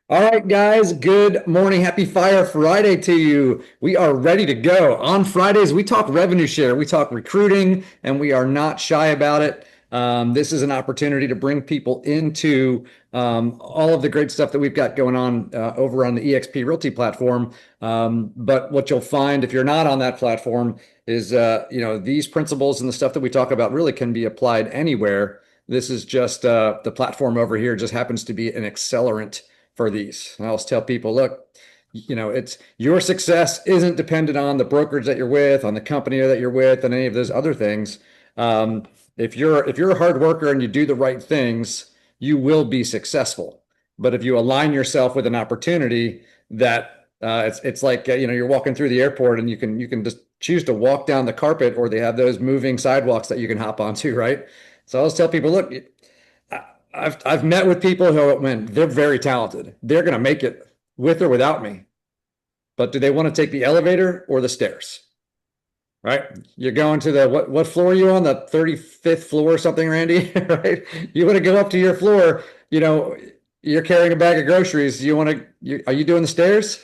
All right, guys, good morning. Happy Fire Friday to you. We are ready to go. On Fridays, we talk revenue share, we talk recruiting, and we are not shy about it. This is an opportunity to bring people into all of the great stuff that we've got going on over on the eXp Realty platform. But what you'll find if you're not on that platform is, these principles and the stuff that we talk about really can be applied anywhere. This is just the platform over here just happens to be an accelerant for these. I always tell people, look, it's your success isn't dependent on the brokerage that you're with, on the company that you're with, and any of those other things. If you're a hard worker and you do the right things, you will be successful. But if you align yourself with an opportunity that it's like you're walking through the airport and you can just choose to walk down the carpet, or they have those moving sidewalks that you can hop onto, right? So I always tell people, look, I've met with people who, when they're very talented, they're going to make it with or without me. But do they want to take the elevator or the stairs? Right? You're going to the what floor are you on? The 35th floor or something, Randy? Right? You want to go up to your floor, you're carrying a bag of groceries. Are you doing the stairs?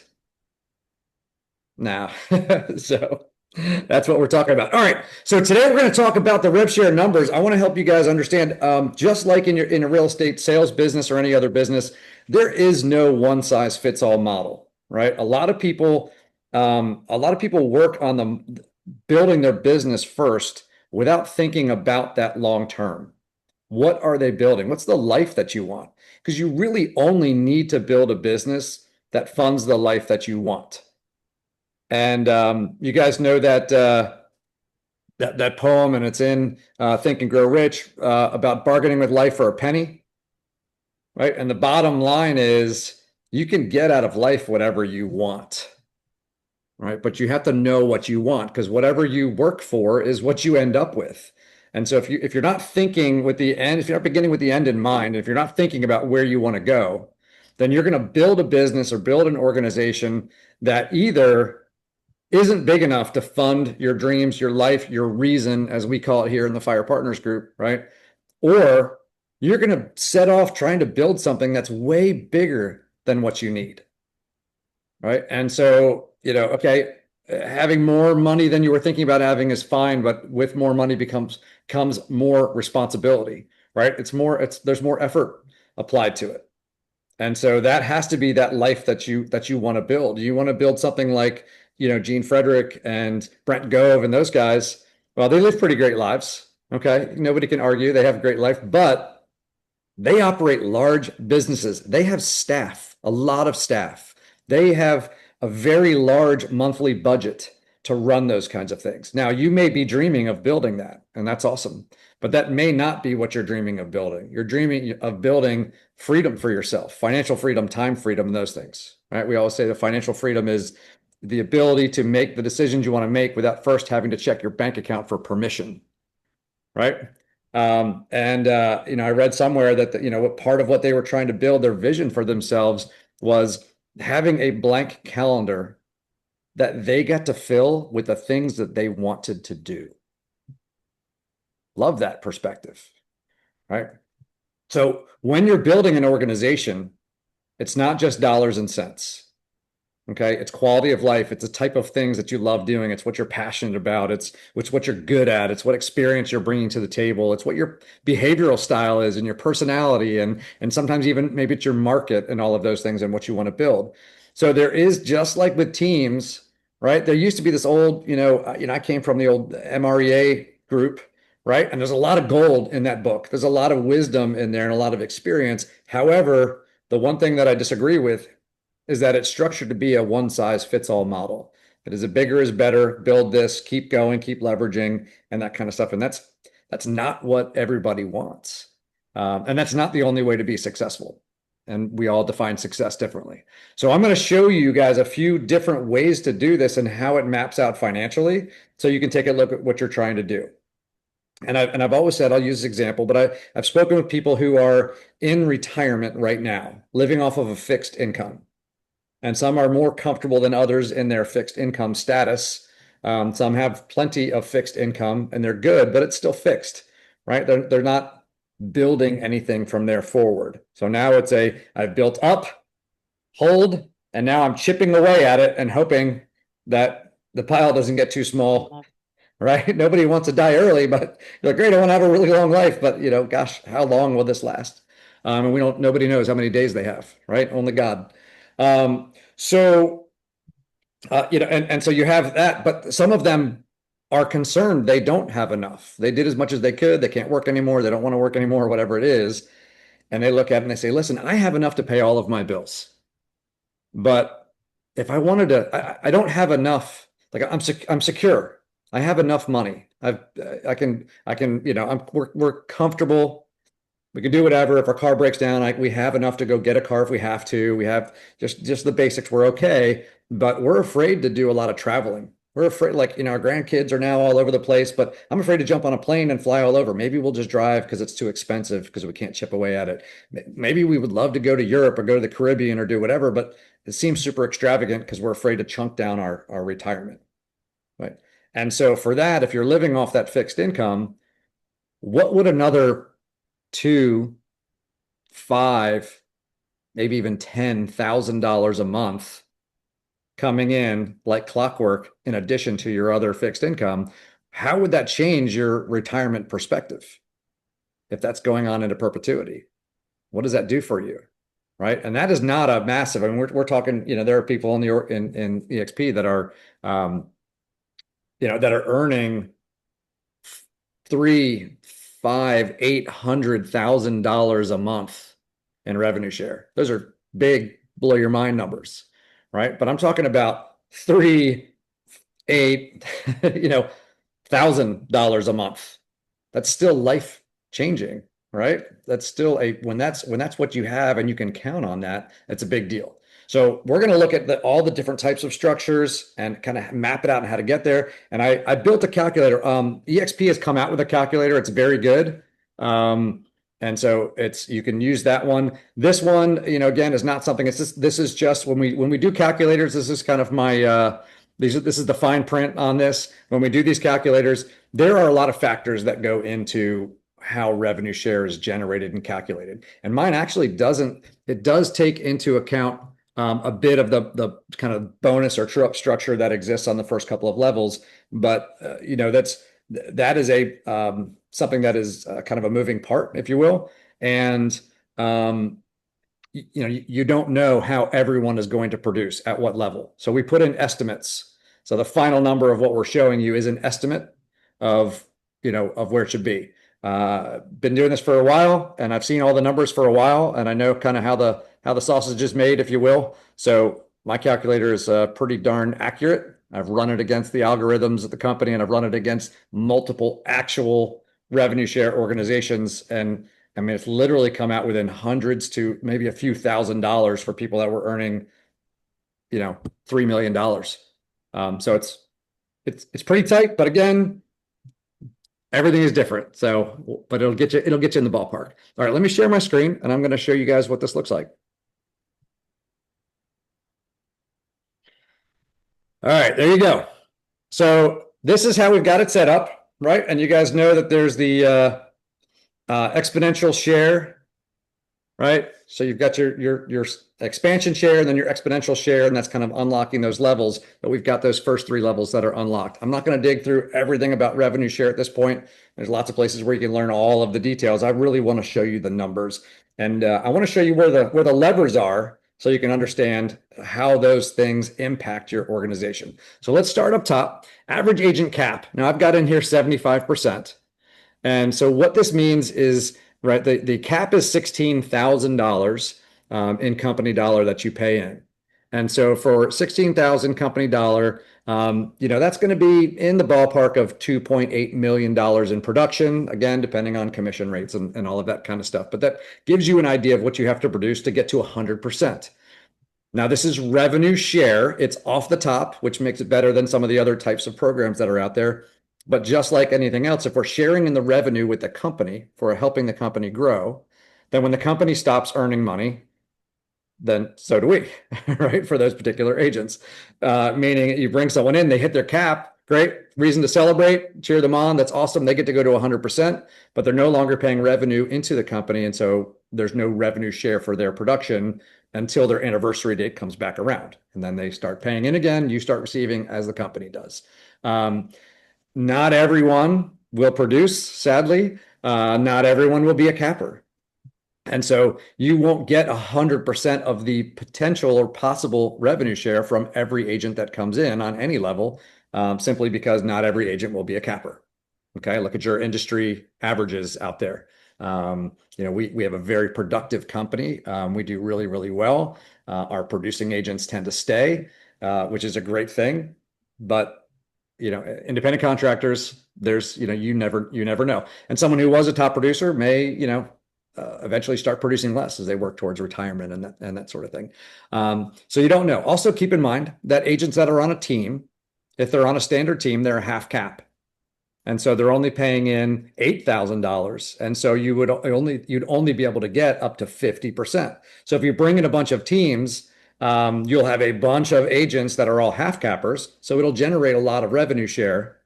No. So that's what we're talking about. All right. So today we're going to talk about the rev share numbers. I want to help you guys understand, just like in a real estate sales business or any other business, there is no one size fits all model, right? A lot of people work on the building their business first without thinking about that long term. What are they building? What's the life that you want? Because you really only need to build a business that funds the life that you want. And you guys know that poem, and it's in Think and Grow Rich, about bargaining with life for a penny, right? And the bottom line is you can get out of life whatever you want, right? But you have to know what you want, because whatever you work for is what you end up with. And so if you're not thinking with the end, if you're not beginning with the end in mind, if you're not thinking about where you want to go, then you're going to build a business or build an organization that either isn't big enough to fund your dreams, your life, your reason, as we call it here in the Fire Partners group, right? Or you're going to set off trying to build something that's way bigger than what you need, right? And so, okay, having more money than you were thinking about having is fine, but with more money comes more responsibility, right? There's more effort applied to it. And so that has to be that life that you want to build. You want to build something like, Gene Frederick and Brent Gove and those guys. Well, they live pretty great lives. Okay. Nobody can argue they have a great life, but they operate large businesses. They have staff, a lot of staff. They have a very large monthly budget to run those kinds of things. Now, you may be dreaming of building that, and that's awesome, but that may not be what you're dreaming of building. You're dreaming of building freedom for yourself, financial freedom, time freedom, those things, right? We always say the financial freedom is the ability to make the decisions you want to make without first having to check your bank account for permission, right? I read somewhere that what part of what they were trying to build their vision for themselves was having a blank calendar that they got to fill with the things that they wanted to do. Love that perspective, right? So when you're building an organization, it's not just dollars and cents. Okay. It's quality of life. It's the type of things that you love doing. It's what you're passionate about. It's what you're good at. It's what experience you're bringing to the table. It's what your behavioral style is and your personality. And sometimes even maybe it's your market and all of those things and what you want to build. So there is, just like with teams, right? There used to be this old, I came from the old MREA group, right? And there's a lot of gold in that book. There's a lot of wisdom in there and a lot of experience. However, the one thing that I disagree with is that it's structured to be a one size fits all model. That is, a bigger is better, build this, keep going, keep leveraging, and that kind of stuff. And that's not what everybody wants. And that's not the only way to be successful. And we all define success differently. So I'm going to show you guys a few different ways to do this and how it maps out financially, so you can take a look at what you're trying to do. And I've always said, I'll use this example, but I've spoken with people who are in retirement right now, living off of a fixed income. And some are more comfortable than others in their fixed income status. Some have plenty of fixed income and they're good, but it's still fixed, right? They're not building anything from there forward. So now I've built up, hold, and now I'm chipping away at it and hoping that the pile doesn't get too small, right? Nobody wants to die early, but you're like, great, I want to have a really long life, but gosh, how long will this last? And nobody knows how many days they have, right? Only God. So and so you have that, but some of them are concerned they don't have enough. They did as much as they could. They can't work anymore. They don't want to work anymore, whatever it is. And they look at it and they say, listen, I have enough to pay all of my bills. But if I wanted to, I don't have enough. Like I'm secure. I have enough money. We're comfortable. We can do whatever. If our car breaks down, we have enough to go get a car if we have to. We have just the basics. We're okay, but we're afraid to do a lot of traveling. We're afraid, like, our grandkids are now all over the place, but I'm afraid to jump on a plane and fly all over. Maybe we'll just drive because it's too expensive because we can't chip away at it. Maybe we would love to go to Europe or go to the Caribbean or do whatever, but it seems super extravagant because we're afraid to chunk down our retirement. Right. And so for that, if you're living off that fixed income, what would another two, five, maybe even $10,000 a month coming in like clockwork in addition to your other fixed income, how would that change your retirement perspective if that's going on into perpetuity? What does that do for you? Right. And that is not a massive, I mean, we're talking, there are people in EXP that are, that are earning three, five, $800,000 a month in revenue share. Those are big, blow your mind numbers, right? But I'm talking about three, eight, $1,000 a month. That's still life changing, right? That's still when that's what you have and you can count on that, it's a big deal. So we're going to look at all the different types of structures and kind of map it out and how to get there. And I built a calculator. EXP has come out with a calculator. It's very good. And so you can use that one. This one, again, is not something. This is just when we do calculators. This is kind of my this is the fine print on this. When we do these calculators, there are a lot of factors that go into how revenue share is generated and calculated. And mine actually doesn't. It does take into account a bit of the kind of bonus or true up structure that exists on the first couple of levels, but that is something that is kind of a moving part, if you will, and you don't know how everyone is going to produce at what level. So we put in estimates. So the final number of what we're showing you is an estimate of where it should be. Been doing this for a while, and I've seen all the numbers for a while, and I know kind of how the sausage is made, if you will. So my calculator is pretty darn accurate. I've run it against the algorithms at the company, and I've run it against multiple actual revenue share organizations. And I mean, it's literally come out within hundreds to maybe a few $1,000s for people that were earning, $3 million. So it's pretty tight, but again, everything is different. So, but it'll get you in the ballpark. All right, let me share my screen and I'm going to show you guys what this looks like. All right, there you go. So this is how we've got it set up, right? And you guys know that there's the exponential share, right? So you've got your expansion share and then your exponential share, and that's kind of unlocking those levels. But we've got those first three levels that are unlocked. I'm not going to dig through everything about revenue share at this point. There's lots of places where you can learn all of the details. I really want to show you the numbers, and I want to show you where the levers are, so you can understand how those things impact your organization. So let's start up top. Average agent cap. Now I've got in here 75%. And so what this means is, right, the cap is $16,000 in company dollar that you pay in. And so for 16,000 company dollar, that's going to be in the ballpark of $2.8 million in production, again, depending on commission rates and all of that kind of stuff. But that gives you an idea of what you have to produce to get to 100%. Now, this is revenue share. It's off the top, which makes it better than some of the other types of programs that are out there. But just like anything else, if we're sharing in the revenue with the company for helping the company grow, then when the company stops earning money, then so do we, right? For those particular agents, meaning you bring someone in, they hit their cap, great. Reason to celebrate, cheer them on. That's awesome. They get to go to 100%, but they're no longer paying revenue into the company. And so there's no revenue share for their production until their anniversary date comes back around. And then they start paying in again. You start receiving as the company does. Not everyone will produce, sadly. Not everyone will be a capper. And so you won't get 100% of the potential or possible revenue share from every agent that comes in on any level, simply because not every agent will be a capper. Okay, look at your industry averages out there. We have a very productive company. We do really, really well. Our producing agents tend to stay, which is a great thing. But independent contractors, there's you never know. And someone who was a top producer may eventually start producing less as they work towards retirement and that sort of thing. So you don't know. Also, keep in mind that agents that are on a team, if they're on a standard team, they're a half cap. And so they're only paying in $8,000. And so you'd only be able to get up to 50%. So if you bring in a bunch of teams, you'll have a bunch of agents that are all half cappers. So it'll generate a lot of revenue share.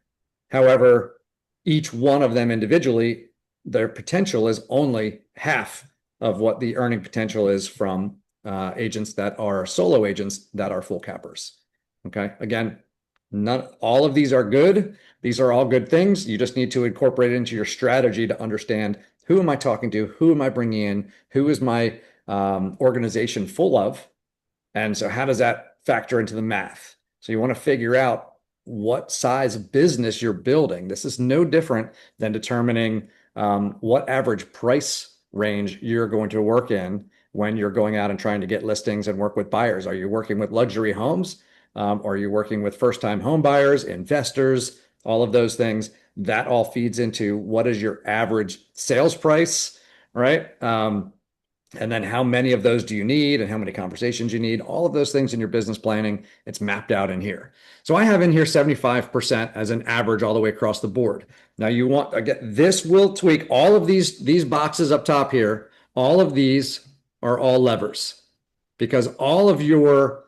However, each one of them individually, their potential is only half of what the earning potential is from agents that are solo agents that are full cappers. Okay. Again, not all of these are good. These are all good things. You just need to incorporate it into your strategy to understand, who am I talking to? Who am I bringing in? Who is my organization full of? And so how does that factor into the math? So you want to figure out what size business you're building. This is no different than determining what average price range you're going to work in when you're going out and trying to get listings and work with buyers. Are you working with luxury homes? Are you working with first-time home buyers, investors, all of those things? That all feeds into what is your average sales price, right? And then how many of those do you need and how many conversations you need? All of those things in your business planning, it's mapped out in here. So I have in here 75% as an average all the way across the board. Now you want, again, this will tweak all of these boxes up top here. All of these are all levers, because all of your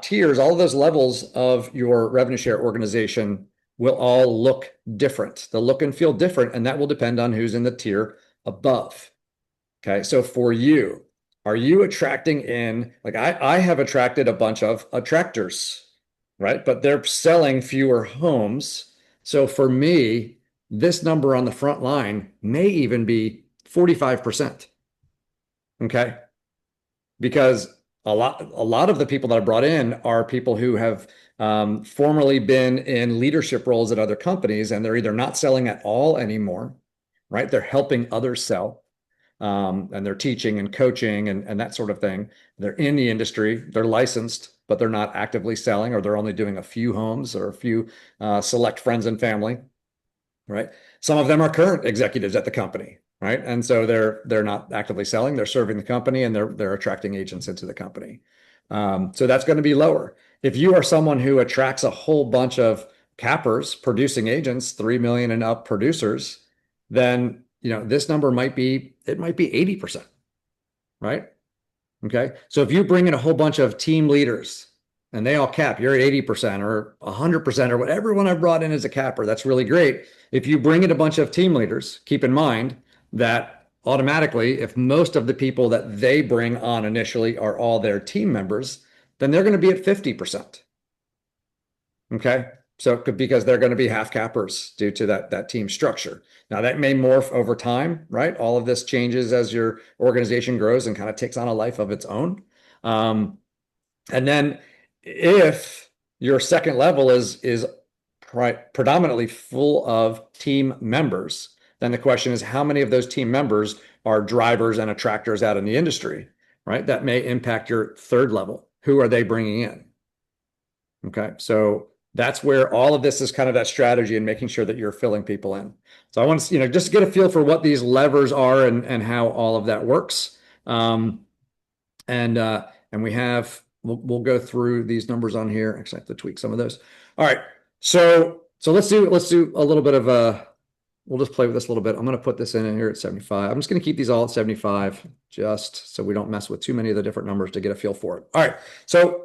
tiers, all of those levels of your revenue share organization will all look different. They'll look and feel different, and that will depend on who's in the tier above. Okay, so for you, are you attracting in, like I have attracted a bunch of attractors, right? But they're selling fewer homes. So for me, this number on the front line may even be 45%. Okay, because a lot of the people that I brought in are people who have formerly been in leadership roles at other companies, and they're either not selling at all anymore, right? They're helping others sell. And they're teaching and coaching and that sort of thing. They're in the industry, they're licensed, but they're not actively selling, or they're only doing a few homes or a few select friends and family, right? Some of them are current executives at the company, right? And so they're not actively selling, they're serving the company, and they're attracting agents into the company. So that's going to be lower. If you are someone who attracts a whole bunch of cappers, producing agents, 3 million and up producers, then this number might be 80%, right? Okay. So if you bring in a whole bunch of team leaders and they all cap, you're at 80% or 100% or whatever one I've brought in as a capper, that's really great. If you bring in a bunch of team leaders, keep in mind that automatically, if most of the people that they bring on initially are all their team members, then they're going to be at 50%. Okay. So because they're going to be half cappers due to that team structure. Now that may morph over time, right? All of this changes as your organization grows and kind of takes on a life of its own. And then if your second level is predominantly full of team members, then the question is, how many of those team members are drivers and attractors out in the industry, right? That may impact your third level. Who are they bringing in? Okay. So that's where all of this is kind of that strategy and making sure that you're filling people in. So I want to, just get a feel for what these levers are and how all of that works. And we'll go through these numbers on here. Actually, I have to tweak some of those. All right. So let's do a little bit of we'll just play with this a little bit. I'm going to put this in here at 75. I'm just going to keep these all at 75 just so we don't mess with too many of the different numbers to get a feel for it. All right. So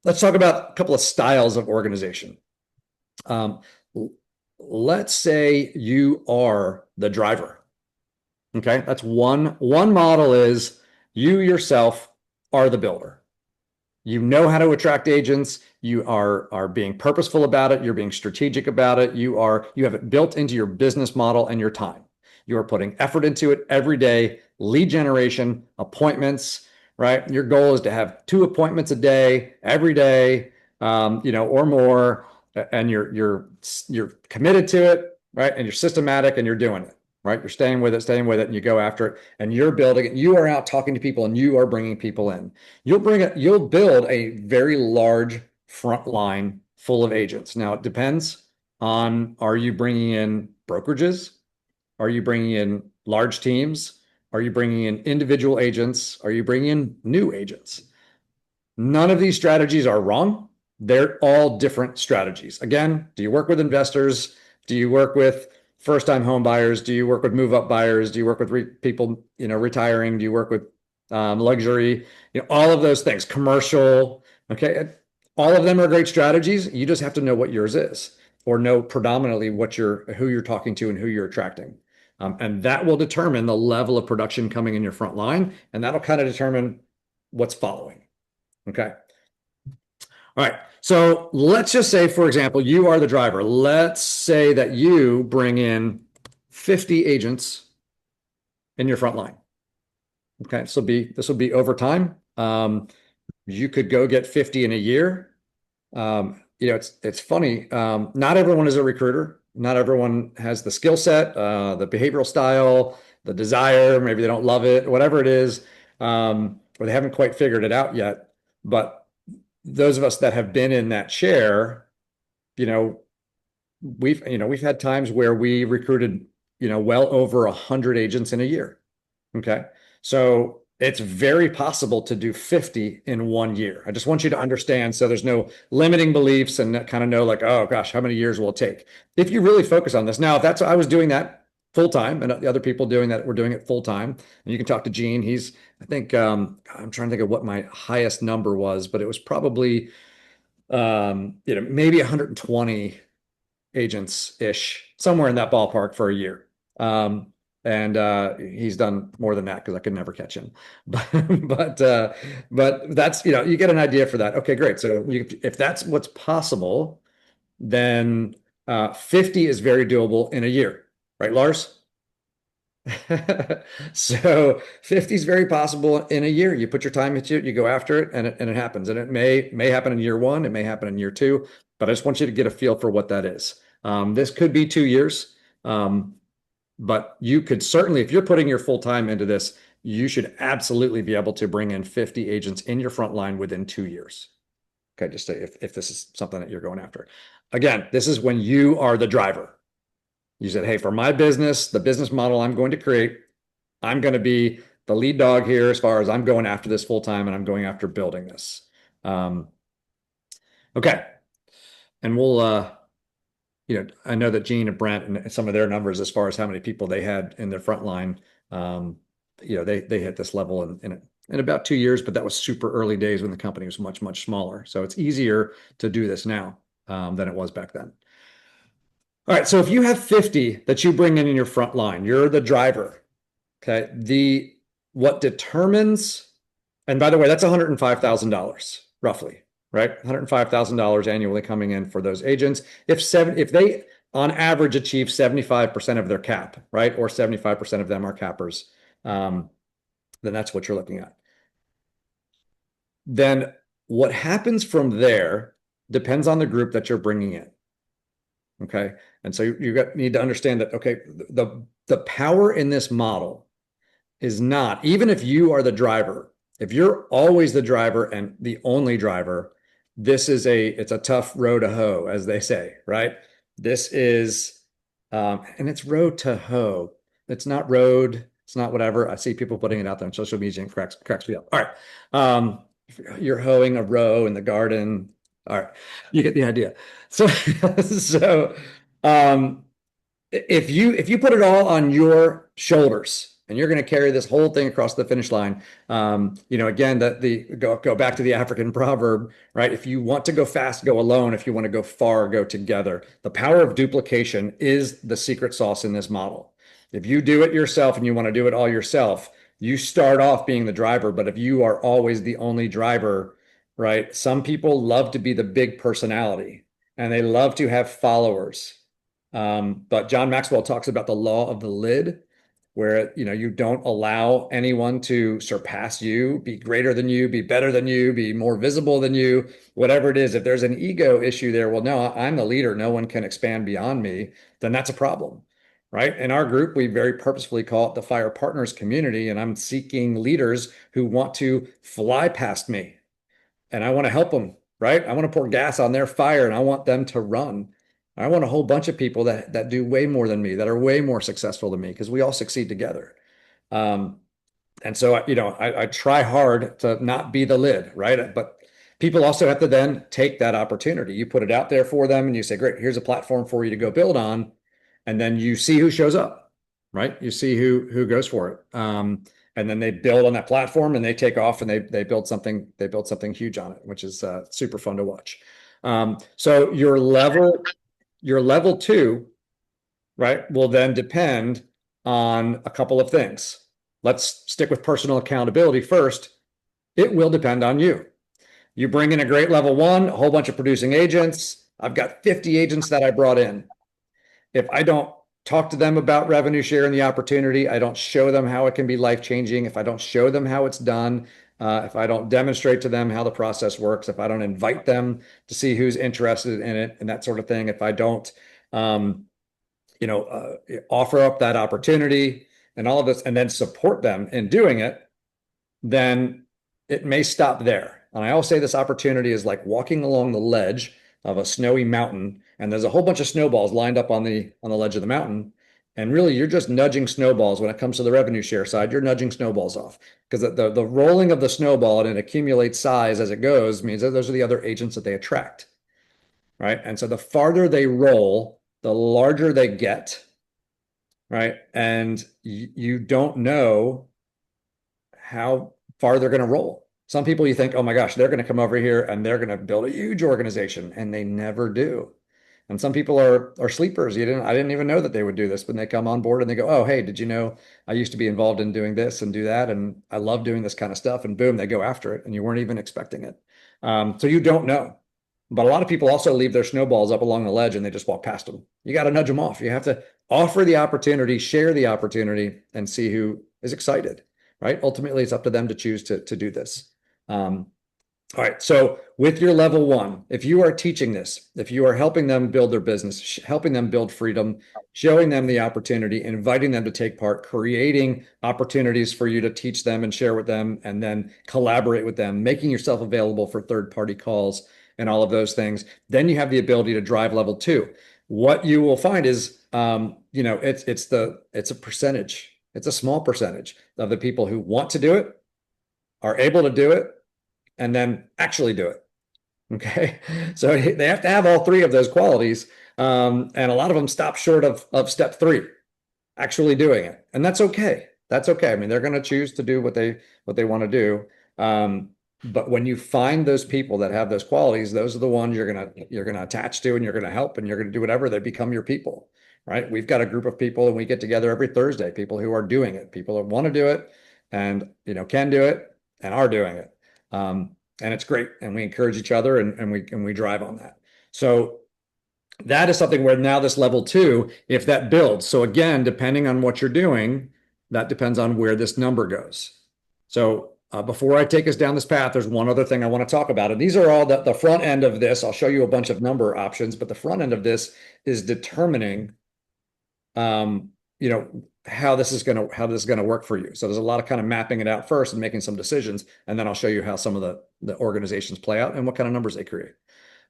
let's talk about a couple of styles of organization. Um, let's say you are the driver. Okay, that's one model is you yourself are the builder. You know how to attract agents. You are being purposeful about it. You're being strategic about it. You have it built into your business model and your time. You are putting effort into it every day. Lead generation, appointments, right? Your goal is to have 2 appointments a day, every day, or more, and you're committed to it, right? And you're systematic and you're doing it, right? You're staying with it, and you go after it, and you're building it. You are out talking to people, and you are bringing people in. You'll build a very large front line full of agents. Now it depends on, are you bringing in brokerages? Are you bringing in large teams? Are you bringing in individual agents? Are you bringing in new agents? None of these strategies are wrong. They're all different strategies. Again, do you work with investors? Do you work with first-time home buyers? Do you work with move-up buyers? Do you work with people, retiring? Do you work with luxury? All of those things, commercial. Okay, all of them are great strategies. You just have to know what yours is, or know predominantly who you're talking to and who you're attracting. And that will determine the level of production coming in your front line, and that'll kind of determine what's following. Okay. All right. So let's just say, for example, you are the driver. Let's say that you bring in 50 agents in your front line. Okay. This will be over time. You could go get 50 in a year. It's funny. Not everyone is a recruiter. Not everyone has the skill set, the behavioral style, the desire. Maybe they don't love it, whatever it is, or they haven't quite figured it out yet. But those of us that have been in that chair, you know, we've had times where we recruited, well over 100 agents in a year. Okay. So it's very possible to do 50 in 1 year. I just want you to understand, so there's no limiting beliefs, and kind of know, like, oh gosh, how many years will it take? If you really focus on this. Now, if I was doing that full time, and the other people doing that were doing it full time, and you can talk to Gene. I think, I'm trying to think of what my highest number was, but it was probably, maybe 120 agents ish, somewhere in that ballpark for a year. And he's done more than that because I could never catch him. But that's, you get an idea for that. Okay, great. So if that's what's possible, then 50 is very doable in a year, right, Lars? So 50 is very possible in a year. You put your time into it, you go after it, and it happens. And it may happen in year one, it may happen in year two, but I just want you to get a feel for what that is. This could be 2 years, but you could certainly, if you're putting your full time into this, you should absolutely be able to bring in 50 agents in your front line within 2 years. Okay, just if this is something that you're going after. Again, this is when you are the driver. You said, hey, for my business, the business model I'm going to create, I'm going to be the lead dog here as far as I'm going after this full time, and I'm going after building this. Okay. And I know that Gene and Brent and some of their numbers as far as how many people they had in their front line, they hit this level in about 2 years, but that was super early days when the company was much, much smaller. So it's easier to do this now than it was back then. All right, so if you have 50 that you bring in your front line, you're the driver. Okay. What determines, and by the way, that's $105,000 roughly, right? $105,000 annually coming in for those agents. If they on average achieve 75% of their cap, right? Or 75% of them are cappers, then that's what you're looking at. Then what happens from there depends on the group that you're bringing in. Okay. And so need to understand that, okay, the power in this model is not, even if you are the driver, if you're always the driver and the only driver, it's a tough row to hoe, as they say, right? This is, and it's road to hoe. It's not road. It's not whatever. I see people putting it out there on social media and cracks me up. All right. You're hoeing a row in the garden. All right. You get the idea. So, so, if you put it all on your shoulders and you're going to carry this whole thing across the finish line. Again, go back to the African proverb, right? If you want to go fast, go alone. If you want to go far, go together. The power of duplication is the secret sauce in this model. If you do it yourself and you want to do it all yourself, you start off being the driver. But if you are always the only driver, right? Some people love to be the big personality and they love to have followers. But John Maxwell talks about the law of the lid, where you don't allow anyone to surpass you, be greater than you, be better than you, be more visible than you, whatever it is. If there's an ego issue there, well, no, I'm the leader. No one can expand beyond me. Then that's a problem, right? In our group, we very purposefully call it the FYR Partners community, and I'm seeking leaders who want to fly past me, and I want to help them, right? I want to pour gas on their fire, and I want them to run. I want a whole bunch of people that do way more than me, that are way more successful than me, because we all succeed together. And so, I try hard to not be the lid, right? But people also have to then take that opportunity. You put it out there for them and you say, great, here's a platform for you to go build on. And then you see who shows up, right? You see who goes for it. And then they build on that platform and they take off and they build something huge on it, which is super fun to watch. So your level 2, right, will then depend on a couple of things. Let's stick with personal accountability first. It will depend on you. You bring in a great level 1, a whole bunch of producing agents. I've got 50 agents that I brought in. If I don't talk to them about revenue share and the opportunity, I don't show them how it can be life-changing, if I don't show them how it's done, if I don't demonstrate to them how the process works, if I don't invite them to see who's interested in it and that sort of thing, if I don't, offer up that opportunity and all of this, and then support them in doing it, then it may stop there. And I always say this opportunity is like walking along the ledge of a snowy mountain, and there's a whole bunch of snowballs lined up on the ledge of the mountain. And really, you're just nudging snowballs when it comes to the revenue share side. You're nudging snowballs off, because the rolling of the snowball and it accumulates size as it goes means that those are the other agents that they attract, right? And so the farther they roll, the larger they get, right? And you don't know how far they're going to roll. Some people you think, oh my gosh, they're going to come over here and they're going to build a huge organization, and they never do. And some people are sleepers. I didn't even know that they would do this when they come on board and they go, oh, hey, did you know I used to be involved in doing this and do that, and I love doing this kind of stuff, and boom, they go after it and you weren't even expecting it. So you don't know. But a lot of people also leave their snowballs up along the ledge and they just walk past them. You got to nudge them off. You have to offer the opportunity, share the opportunity, and see who is excited, right? Ultimately, it's up to them to choose to do this. All right. So with your level 1, if you are teaching this, if you are helping them build their business, helping them build freedom, showing them the opportunity, inviting them to take part, creating opportunities for you to teach them and share with them, and then collaborate with them, making yourself available for third-party calls and all of those things, then you have the ability to drive level 2. What you will find is, it's a percentage. It's a small percentage of the people who want to do it, are able to do it, and then actually do it. Okay. So they have to have all 3 of those qualities. And a lot of them stop short of step 3, actually doing it. And that's okay. That's okay. I mean, they're going to choose to do what they want to do. But when you find those people that have those qualities, those are the ones you're going to attach to, and you're going to help, and you're going to do whatever. They become your people, right? We've got a group of people, and we get together every Thursday, people who are doing it, people that want to do it and, can do it and are doing it. And it's great. And we encourage each other, and we drive on that. So that is something where now this level 2, if that builds. So again, depending on what you're doing, that depends on where this number goes. So before I take us down this path, there's one other thing I want to talk about. And these are all the front end of this. I'll show you a bunch of number options, but the front end of this is determining, how this is going to work for you. So there's a lot of kind of mapping it out first and making some decisions. And then I'll show you how some of the organizations play out and what kind of numbers they create.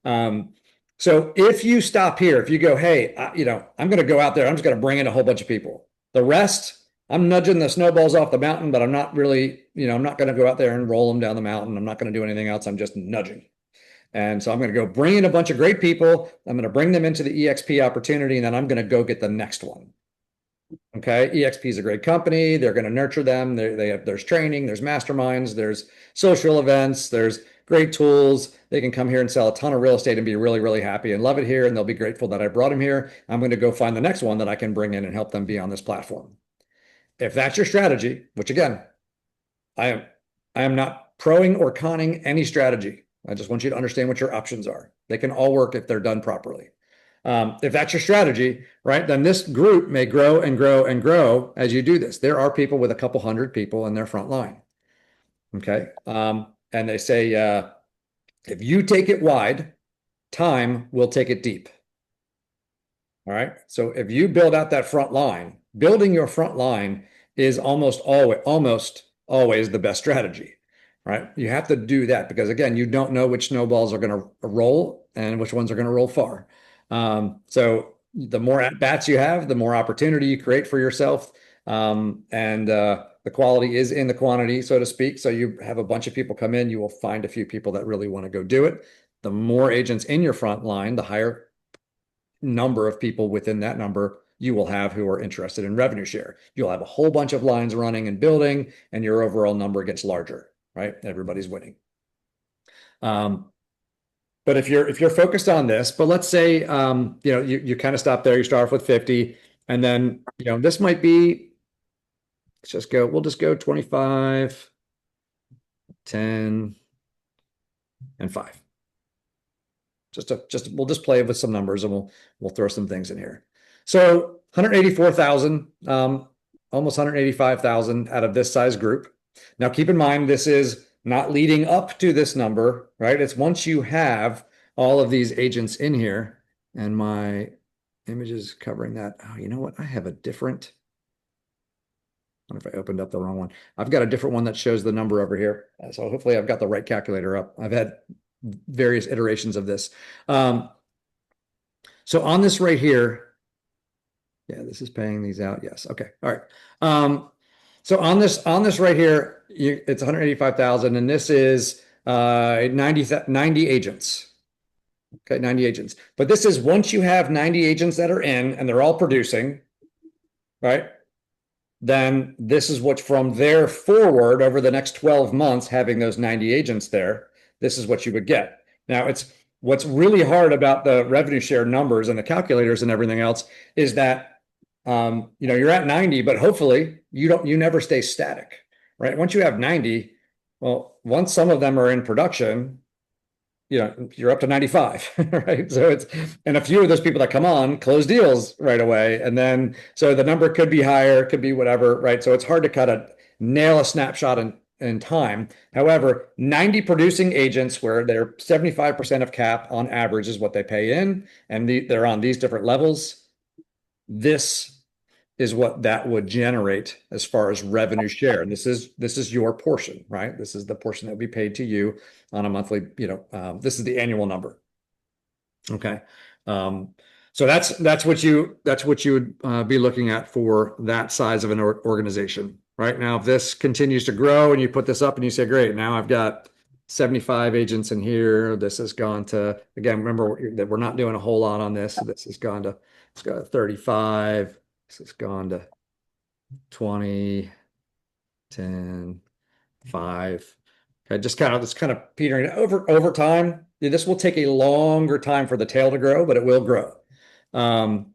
So if you stop here, if you go, hey, I'm going to go out there, I'm just going to bring in a whole bunch of people. The rest, I'm nudging the snowballs off the mountain, but I'm not really, I'm not going to go out there and roll them down the mountain. I'm not going to do anything else. I'm just nudging. And so I'm going to go bring in a bunch of great people. I'm going to bring them into the EXP opportunity, and then I'm going to go get the next one. Okay, EXP is a great company. They're going to nurture them. There's training, there's masterminds, there's social events, there's great tools. They can come here and sell a ton of real estate and be really, really happy and love it here. And they'll be grateful that I brought them here. I'm going to go find the next one that I can bring in and help them be on this platform. If that's your strategy, which again, I am, I am not proing or conning any strategy. I just want you to understand what your options are. They can all work if they're done properly. If that's your strategy, right, then this group may grow and grow and grow as you do this. There are people with a couple hundred people in their front line. Okay. And they say, if you take it wide, time will take it deep. All right. So if you build out that front line, building your front line is almost always the best strategy, right? You have to do that because again, you don't know which snowballs are going to roll and which ones are going to roll far. So the more at bats you have, the more opportunity you create for yourself. And the quality is in the quantity, so to speak. So you have a bunch of people come in, you will find a few people that really want to go do it. The more agents in your front line, the higher number of people within that number you will have who are interested in revenue share. You'll have a whole bunch of lines running and building, and your overall number gets larger, right? Everybody's winning. But if you're focused on this, but let's say you kind of stop there, you start off with 50, and then this might be, we'll just go 25, 10, and 5. We'll just play with some numbers and we'll throw some things in here. So 184,000, almost 185,000 out of this size group. Now keep in mind, this is not leading up to this number, right? It's once you have all of these agents in here, and my image is covering that. Oh, you know what? I have a different. I wonder if I opened up the wrong one. I've got a different one that shows the number over here. So hopefully I've got the right calculator up. I've had various iterations of this. So on this right here, yeah, this is paying these out. Yes. Okay. All right. So on this right here, it's 185,000, and this is 90 agents. Okay, 90 agents. But this is once you have 90 agents that are in and they're all producing, right? Then this is what from there forward over the next 12 months, having those 90 agents there, this is what you would get. Now, it's what's really hard about the revenue share numbers and the calculators and everything else is that you're at 90, but hopefully you never stay static, right? Once you have 90, well, once some of them are in production, you're up to 95, right? So and a few of those people that come on close deals right away. And then, so the number could be higher, could be whatever, right? So it's hard to nail a snapshot in time. However, 90 producing agents where they're 75% of cap on average is what they pay in, and they're on these different levels. This is what that would generate as far as revenue share. And this is your portion, right? This is the portion that would be paid to you on a monthly, this is the annual number. Okay. So that's what you would be looking at for that size of an organization. Right now, if this continues to grow and you put this up and you say, great, now I've got 75 agents in here. This has gone to, again, remember that we're not doing a whole lot on this. So this has gone to, it's got 35. This has gone to 20, 10, 5. Okay, it's kind of petering over time. This will take a longer time for the tail to grow, but it will grow. And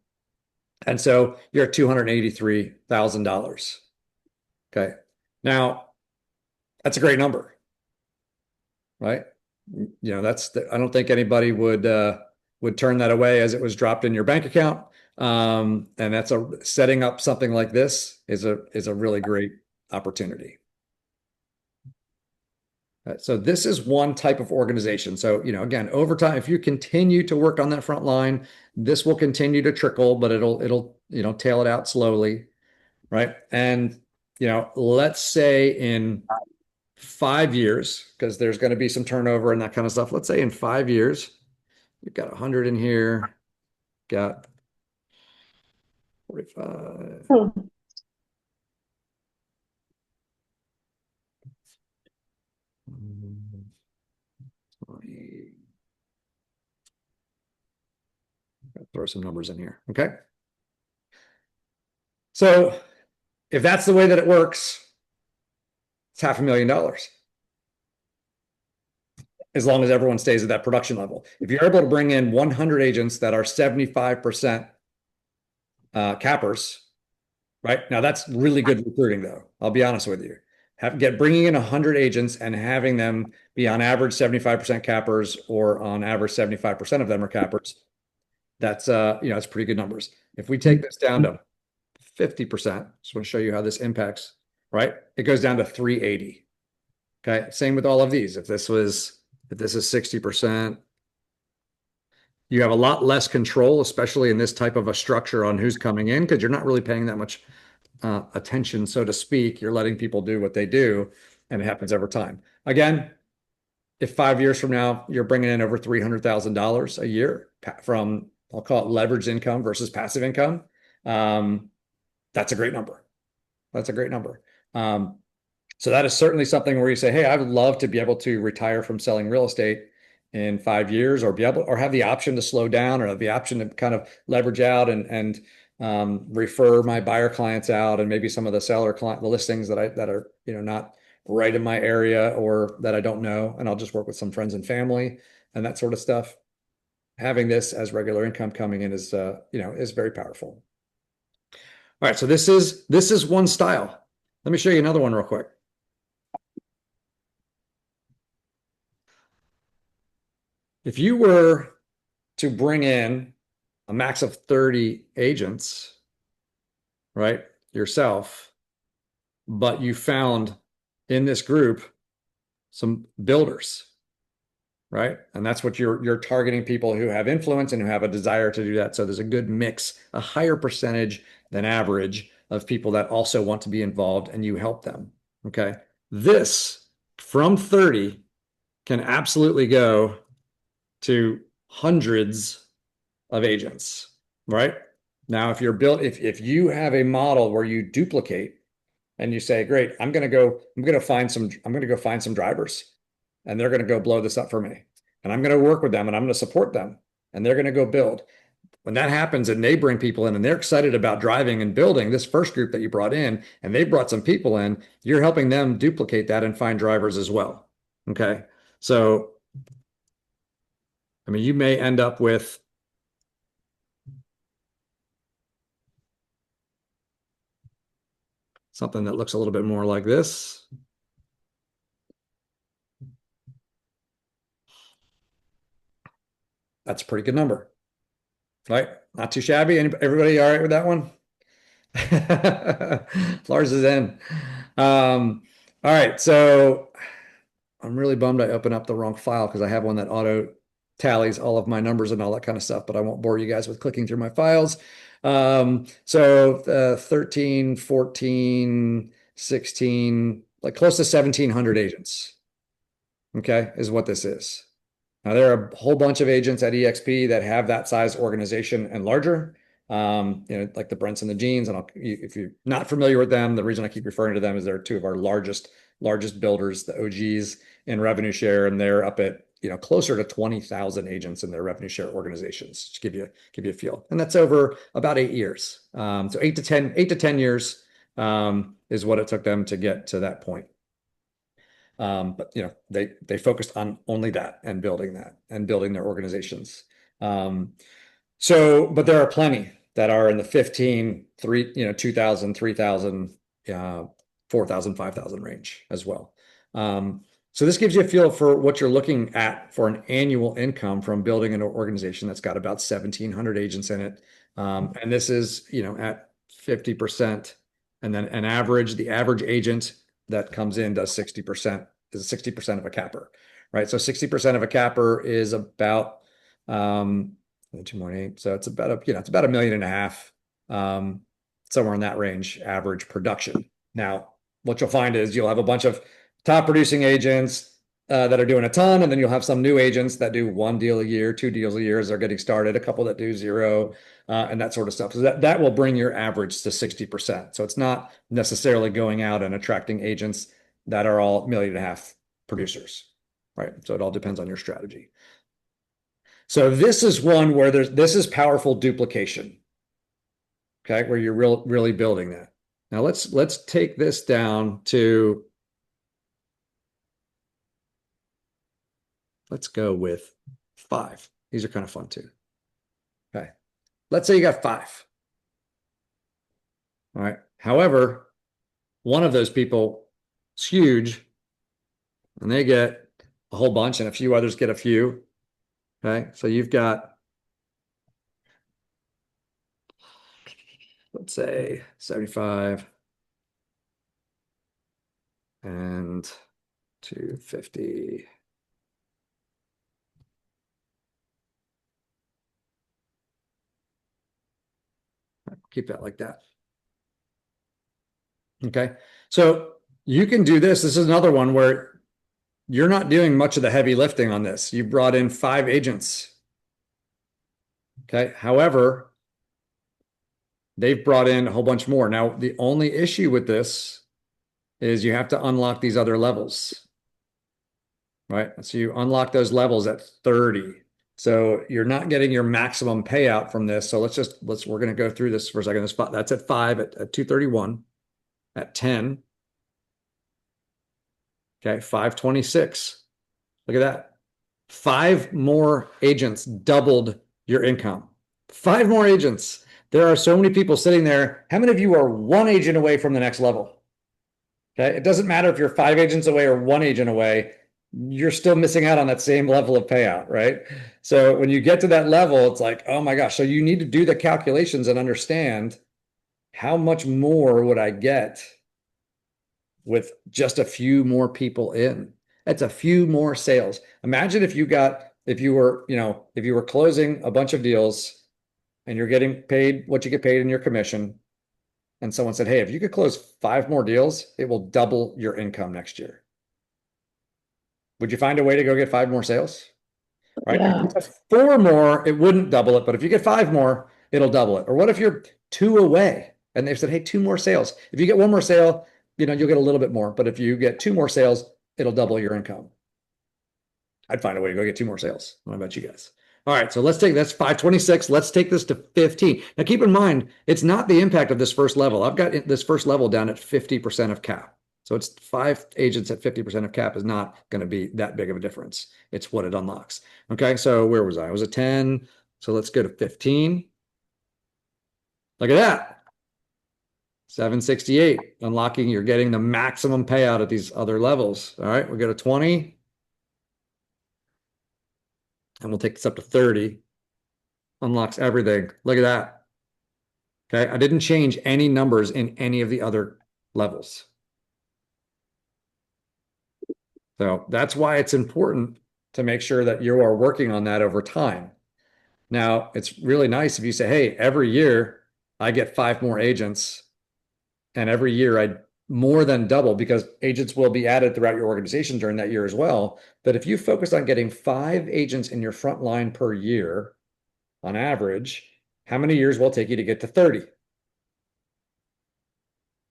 so you're at $283,000. Okay. Now that's a great number, right? I don't think anybody would turn that away as it was dropped in your bank account. And setting up something like this is a really great opportunity. So this is one type of organization. So, again, over time, if you continue to work on that front line, this will continue to trickle, but it'll tail it out slowly, right? And, let's say in 5 years, because there's going to be some turnover and that kind of stuff. Let's say in 5 years, you've got 100 in here, got 45. Throw some numbers in here. Okay. So if that's the way that it works, it's $500,000 as long as everyone stays at that production level. If you're able to bring in 100 agents that are 75% cappers, right? Now that's really good recruiting, though. I'll be honest with you. Bringing in 100 agents and having them be on average 75% cappers, or on average 75% of them are cappers. That's it's pretty good numbers. If we take this down to 50%, just want to show you how this impacts, right? It goes down to 380. Okay. Same with all of these. If this is 60%, you have a lot less control, especially in this type of a structure, on who's coming in, because you're not really paying that much attention, so to speak. You're letting people do what they do, and it happens over time. Again, if 5 years from now you're bringing in over $300,000 a year from, I'll call it leveraged income versus passive income, that's a great number. That's a great number. So that is certainly something where you say, hey, I would love to be able to retire from selling real estate in 5 years, or be able, or have the option to slow down, or have the option to kind of leverage out and refer my buyer clients out, and maybe some of the the listings that are not right in my area, or that I don't know, and I'll just work with some friends and family and that sort of stuff. Having this as regular income coming in is very powerful. All right, so this is one style. Let me show you another one real quick. If you were to bring in a max of 30 agents, right, yourself, but you found in this group some builders, right? And that's what you're targeting, people who have influence and who have a desire to do that. So there's a good mix, a higher percentage than average of people that also want to be involved, and you help them. Okay. This from 30 can absolutely go to hundreds of agents, right? Now, if you have a model where you duplicate and you say, great, I'm going to go find some drivers, and they're going to go blow this up for me, and I'm going to work with them, and I'm going to support them, and they're going to go build. When that happens and they bring people in and they're excited about driving and building, this first group that you brought in, and they brought some people in, you're helping them duplicate that and find drivers as well. Okay. So, I mean, you may end up with something that looks a little bit more like this. That's a pretty good number, right? Not too shabby. Everybody all right with that one? Lars is in. All right, so I'm really bummed I opened up the wrong file, because I have one that auto tallies all of my numbers and all that kind of stuff, but I won't bore you guys with clicking through my files. So 13, 14, 16, like close to 1,700 agents, okay, is what this is. Now, there are a whole bunch of agents at EXP that have that size organization and larger, like the Brents and the Jeans. And if you're not familiar with them, the reason I keep referring to them is they're two of our largest builders, the OGs in revenue share, and they're up at closer to 20,000 agents in their revenue share organizations, to give you a feel. And that's over about 8 years. So 8 to 10 years is what it took them to get to that point. But they focused on only that and building their organizations. But there are plenty that are in the 15, 2,000, 3,000, 4,000, 5,000 range as well. So this gives you a feel for what you're looking at for an annual income from building an organization that's got about 1,700 agents in it. And this is, at 50%. And then the average agent that comes in does 60%, is 60% of a capper, right? So 60% of a capper is about 2.8. So it's about $1.5 million, somewhere in that range, average production. Now, what you'll find is you'll have a bunch of top producing agents that are doing a ton, and then you'll have some new agents that do 1 deal a year, 2 deals a year as they're getting started, a couple that do 0, and that sort of stuff. So that will bring your average to 60%. So it's not necessarily going out and attracting agents that are all $1.5 million producers, right? So it all depends on your strategy. So this is one where this is powerful duplication. okay, where you're really building that. Now let's take this down to, let's go with 5. These are kind of fun too. Okay. Let's say you got 5. All right. However, one of those people is huge and they get a whole bunch and a few others get a few. Okay. So you've got, let's say 75 and 250. Keep that like that. Okay. So you can do this. This is another one where you're not doing much of the heavy lifting on this. You brought in 5 agents. Okay. However, they've brought in a whole bunch more. Now, the only issue with this is you have to unlock these other levels, right? So you unlock those levels at 30. So you're not getting your maximum payout from this. So we're going to go through this for a second. That's at 5 at 231, at 10. Okay, 526. Look at that. 5 more agents doubled your income. 5 more agents. There are so many people sitting there. How many of you are 1 agent away from the next level? Okay, it doesn't matter if you're 5 agents away or 1 agent away, you're still missing out on that same level of payout, right? So when you get to that level, it's like, oh my gosh. So you need to do the calculations and understand how much more would I get with just a few more people in. That's a few more sales. Imagine if you were closing a bunch of deals and you're getting paid what you get paid in your commission, and someone said, hey, if you could close 5 more deals, it will double your income next year. Would you find a way to go get 5 more sales? Right? Yeah. If you get 4 more, it wouldn't double it, but if you get 5 more, it'll double it. Or what if you're 2 away and they've said, hey, 2 more sales. If you get 1 more sale, you'll get a little bit more, but if you get 2 more sales, it'll double your income. I'd find a way to go get 2 more sales. What about you guys? All right, so that's 526. Let's take this to 15. Now keep in mind, it's not the impact of this first level. I've got this first level down at 50% of cap. So it's 5 agents at 50% of cap is not going to be that big of a difference. It's what it unlocks. Okay, so where was I? I was at 10. So let's go to 15. Look at that. 768. Unlocking, you're getting the maximum payout at these other levels. All right, we go to 20. And we'll take this up to 30. Unlocks everything. Look at that. Okay, I didn't change any numbers in any of the other levels. So that's why it's important to make sure that you are working on that over time. Now, it's really nice if you say, hey, every year I get 5 more agents, and every year I more than double, because agents will be added throughout your organization during that year as well. But if you focus on getting 5 agents in your front line per year, on average, how many years will it take you to get to 30?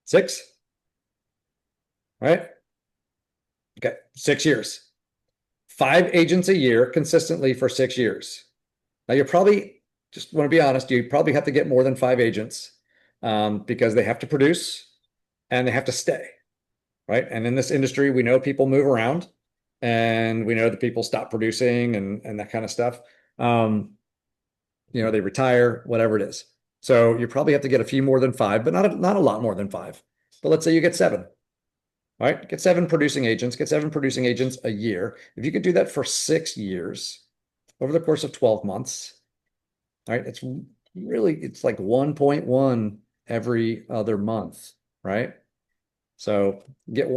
6? Right? Okay, 6 years. 5 agents a year consistently for 6 years. Now, you probably, just want to be honest, you probably have to get more than 5 agents because they have to produce and they have to stay, right? And in this industry, we know people move around and we know that people stop producing and that kind of stuff. They retire, whatever it is. So you probably have to get a few more than 5, but not a lot more than 5. But let's say you get 7. All right, get 7 producing agents, a year. If you could do that for 6 years over the course of 12 months, all right, it's like 1.1 every other month, right? So this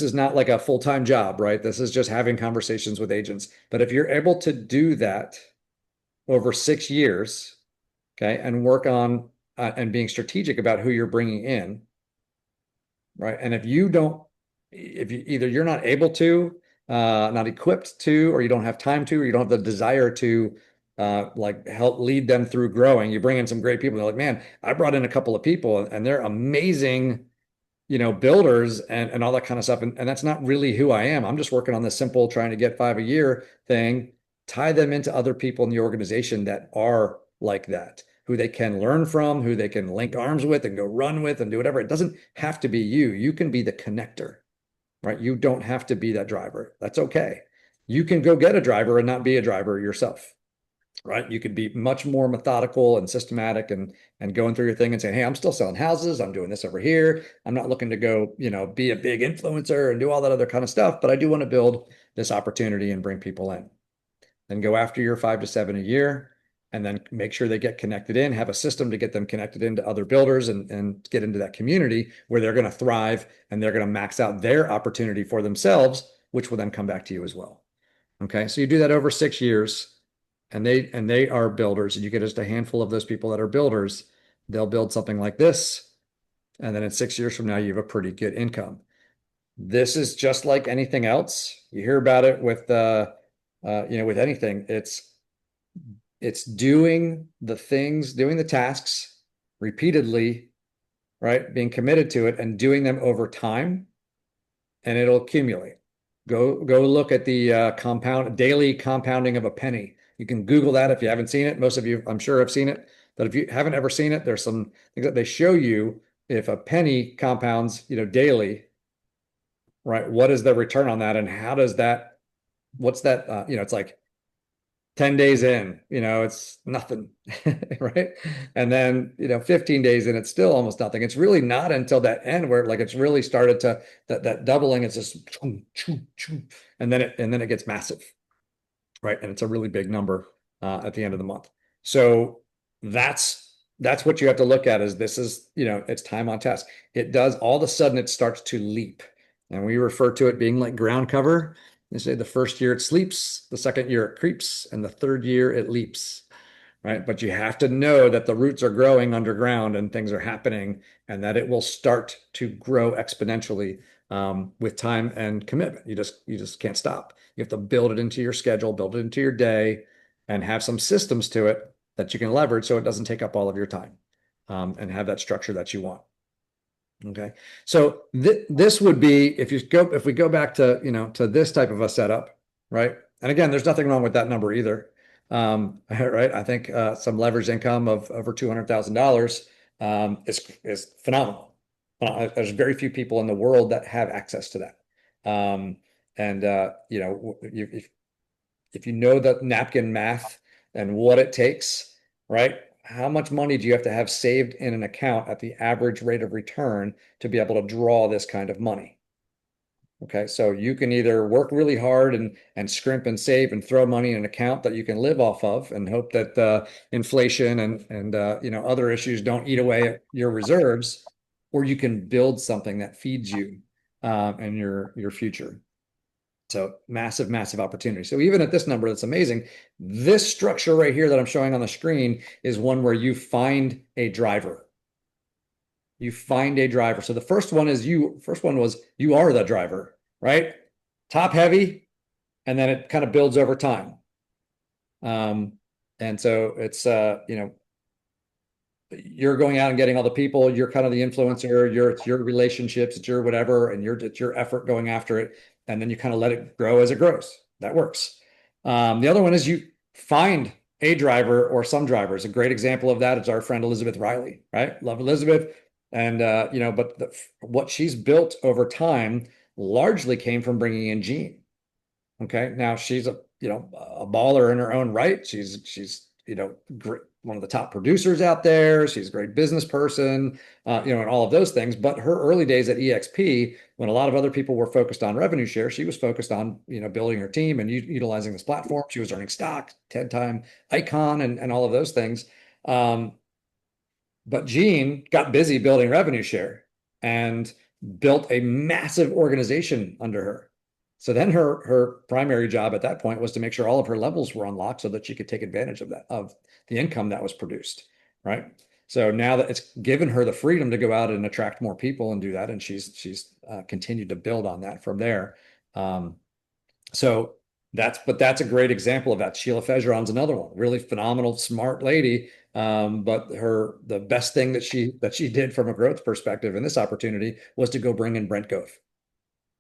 is not like a full-time job, right? This is just having conversations with agents. But if you're able to do that over 6 years, okay, and work on and being strategic about who you're bringing in, right? And if you either you're not able to, not equipped to, or you don't have time to, or you don't have the desire to, like help lead them through growing, you bring in some great people. They're like, man, I brought in a couple of people and they're amazing, builders and all that kind of stuff. And that's not really who I am. I'm just working on this simple, trying to get 5 a year thing tie them into other people in the organization that are like that, who they can learn from, who they can link arms with and go run with and do whatever. It doesn't have to be you. You can be the connector, right? You don't have to be that driver. That's okay. You can go get a driver and not be a driver yourself, right? You could be much more methodical and systematic and going through your thing and saying, hey, I'm still selling houses. I'm doing this over here. I'm not looking to go, be a big influencer and do all that other kind of stuff, but I do want to build this opportunity and bring people in. Then go after your 5 to 7 a year, and then make sure they get connected in, have a system to get them connected into other builders and get into that community where they're going to thrive and they're going to max out their opportunity for themselves, which will then come back to you as well. Okay. So you do that over 6 years, and they are builders, and you get just a handful of those people that are builders. They'll build something like this. And then in 6 years from now, you have a pretty good income. This is just like anything else. You hear about it with with anything. It's doing the things, doing the tasks repeatedly, right? Being committed to it and doing them over time, and it'll accumulate. Go look at the daily compounding of a penny. You can Google that if you haven't seen it. Most of you, I'm sure, have seen it. But if you haven't ever seen it, there's some things that they show you. If a penny compounds, daily, right? What is the return on that, and how does that? What's that? It's like 10 days in, it's nothing, right? And then, 15 days in, it's still almost nothing. It's really not until that end where like it's really started to that doubling. It's just and then it gets massive, right? And it's a really big number at the end of the month. So that's what you have to look at. Is this is it's time on task. It does all of a sudden it starts to leap, and we refer to it being like ground cover. They say the first year it sleeps, the second year it creeps, and the third year it leaps, right? But you have to know that the roots are growing underground and things are happening, and that it will start to grow exponentially with time and commitment. You just can't stop. You have to build it into your schedule, build it into your day, and have some systems to it that you can leverage so it doesn't take up all of your time, and have that structure that you want. Okay. So this would be if we go back to to this type of a setup, right? And again, there's nothing wrong with that number either. Right. I think some leveraged income of over $200,000 is phenomenal. There's very few people in the world that have access to that. And if you know the napkin math and what it takes, right? How much money do you have to have saved in an account at the average rate of return to be able to draw this kind of money? Okay, so you can either work really hard and scrimp and save and throw money in an account that you can live off of and hope that inflation and other issues don't eat away at your reserves, or you can build something that feeds you and your future. So massive, massive opportunity. So even at this number, that's amazing. This structure right here that I'm showing on the screen is one where you find a driver. You find a driver. So the first one was you are the driver, right? Top heavy, and then it kind of builds over time. And so it's you're going out and getting all the people, you're kind of the influencer, it's your relationships, it's your whatever, and it's your effort going after it. And then you kind of let it grow as it grows. That works. The other one is you find a driver or some drivers. A great example of that is our friend Elizabeth Riley, right? Love Elizabeth. And, but what she's built over time largely came from bringing in Gene. Okay. Now she's a baller in her own right. She's great, one of the top producers out there. She's a great business person, and all of those things. But her early days at EXP, when a lot of other people were focused on revenue share, she was focused on, building her team and utilizing this platform. She was earning stock, 10-time icon, and all of those things. But Gene got busy building revenue share and built a massive organization under her. So then her primary job at that point was to make sure all of her levels were unlocked so that she could take advantage of the income that was produced, right? So now that it's given her the freedom to go out and attract more people and do that, and she's continued to build on that from there. So that's a great example of that. Sheila Fejeron's another one, really phenomenal, smart lady. But the best thing that she did from a growth perspective in this opportunity was to go bring in Brent Gove.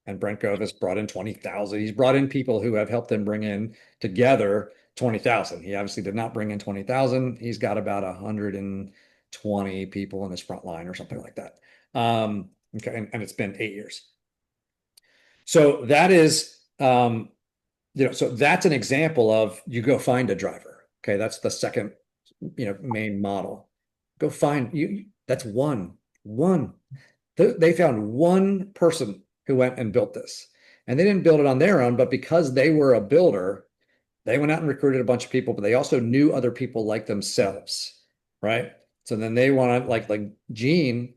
And Brent Gove has brought in 20,000. He's brought in people who have helped them bring in together 20,000. He obviously did not bring in 20,000. He's got about 120 people in his front line or something like that. Okay, and it's been 8 years. So that is, so that's an example of you go find a driver. Okay, that's the second, main model. Go find you. That's one. They found one person who went and built this, and they didn't build it on their own, but because they were a builder, they went out and recruited a bunch of people, but they also knew other people like themselves, right? So then they want to like Gene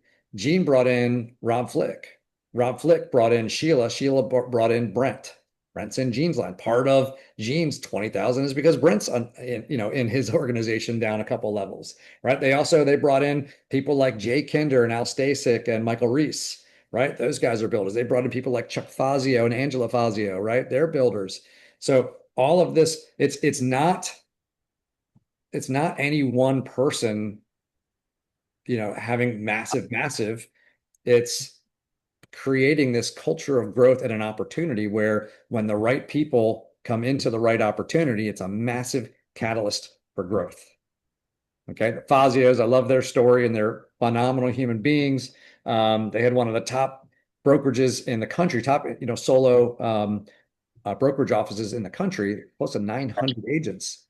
brought in Rob Flick. Rob Flick brought in Sheila. Sheila brought in Brent. Brent's in Gene's line. Part of Gene's 20,000 is because Brent's in his organization down a couple levels, right? They brought in people like Jay Kinder and Al Stasek and Michael Reese, right? Those guys are builders. They brought in people like Chuck Fazio and Angela Fazio, right? They're builders. So all of this, it's not any one person, having massive. It's creating this culture of growth and an opportunity where when the right people come into the right opportunity, it's a massive catalyst for growth. Okay. The Fazios, I love their story and they're phenomenal human beings. They had one of the top brokerages in the country, top, solo brokerage offices in the country, close to 900 agents,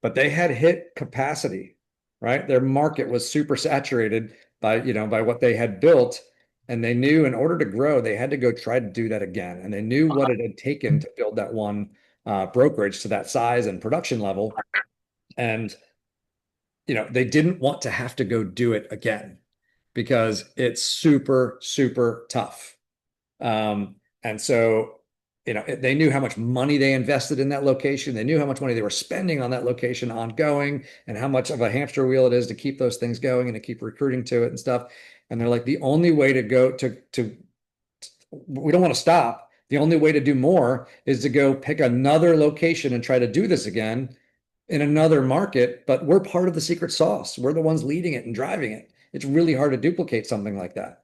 but they had hit capacity, right? Their market was super saturated by what they had built. And they knew in order to grow, they had to go try to do that again. And they knew what it had taken to build that one brokerage to that size and production level. And, they didn't want to have to go do it again because it's super, super tough. And so, they knew how much money they invested in that location. They knew how much money they were spending on that location ongoing and how much of a hamster wheel it is to keep those things going and to keep recruiting to it and stuff. And they're like, the only way to go we don't want to stop. The only way to do more is to go pick another location and try to do this again in another market. But we're part of the secret sauce. We're the ones leading it and driving it. It's really hard to duplicate something like that.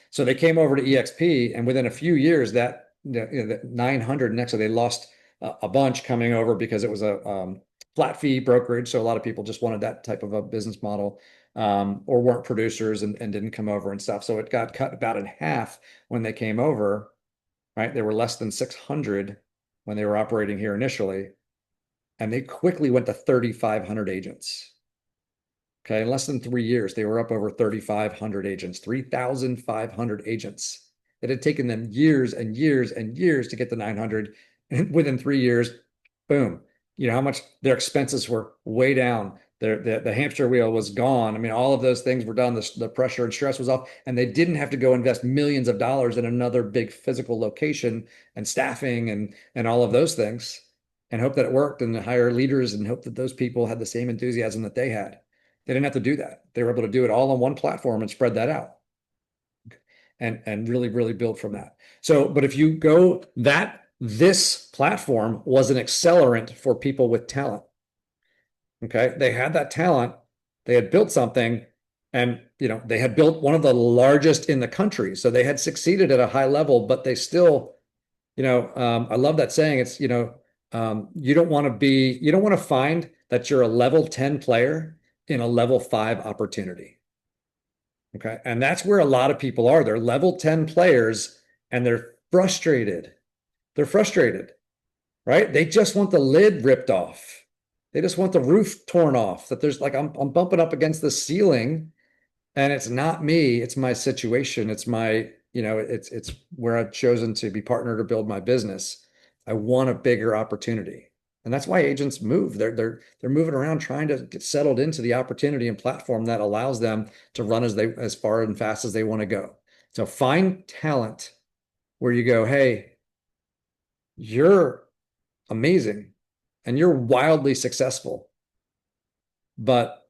So they came over to EXP, and within a few years, that 900 next, so they lost a bunch coming over because it was a flat fee brokerage. So a lot of people just wanted that type of a business model, or weren't producers and didn't come over and stuff. So it got cut about in half when they came over, right? They were less than 600 when they were operating here initially, and they quickly went to 3,500 agents. Okay, in less than 3 years, they were up over 3,500 agents, 3,500 agents. It had taken them years and years and years to get to 900. And within 3 years, boom. You know how much their expenses were way down. The hamster wheel was gone. I mean, all of those things were done. The pressure and stress was off, and they didn't have to go invest millions of dollars in another big physical location and staffing and all of those things, and hope that it worked and hire leaders and hope that those people had the same enthusiasm that they had. They didn't have to do that. They were able to do it all on one platform and spread that out and really, really build from that. So, but if you go this platform was an accelerant for people with talent. Okay. They had that talent. They had built something and, they had built one of the largest in the country. So they had succeeded at a high level, but they still, I love that saying. It's, you don't want to find that you're a level 10 player in a level 5 opportunity. Okay. And that's where a lot of people are. They're level 10 players and they're frustrated. They're frustrated, right? They just want the lid ripped off. They just want the roof torn off. That there's like, I'm bumping up against the ceiling and it's not me, it's my situation. It's my, it's where I've chosen to be partnered or build my business. I want a bigger opportunity. And that's why agents move. They're moving around trying to get settled into the opportunity and platform that allows them to run as far and fast as they want to go. So find talent where you go, hey, you're amazing and you're wildly successful, but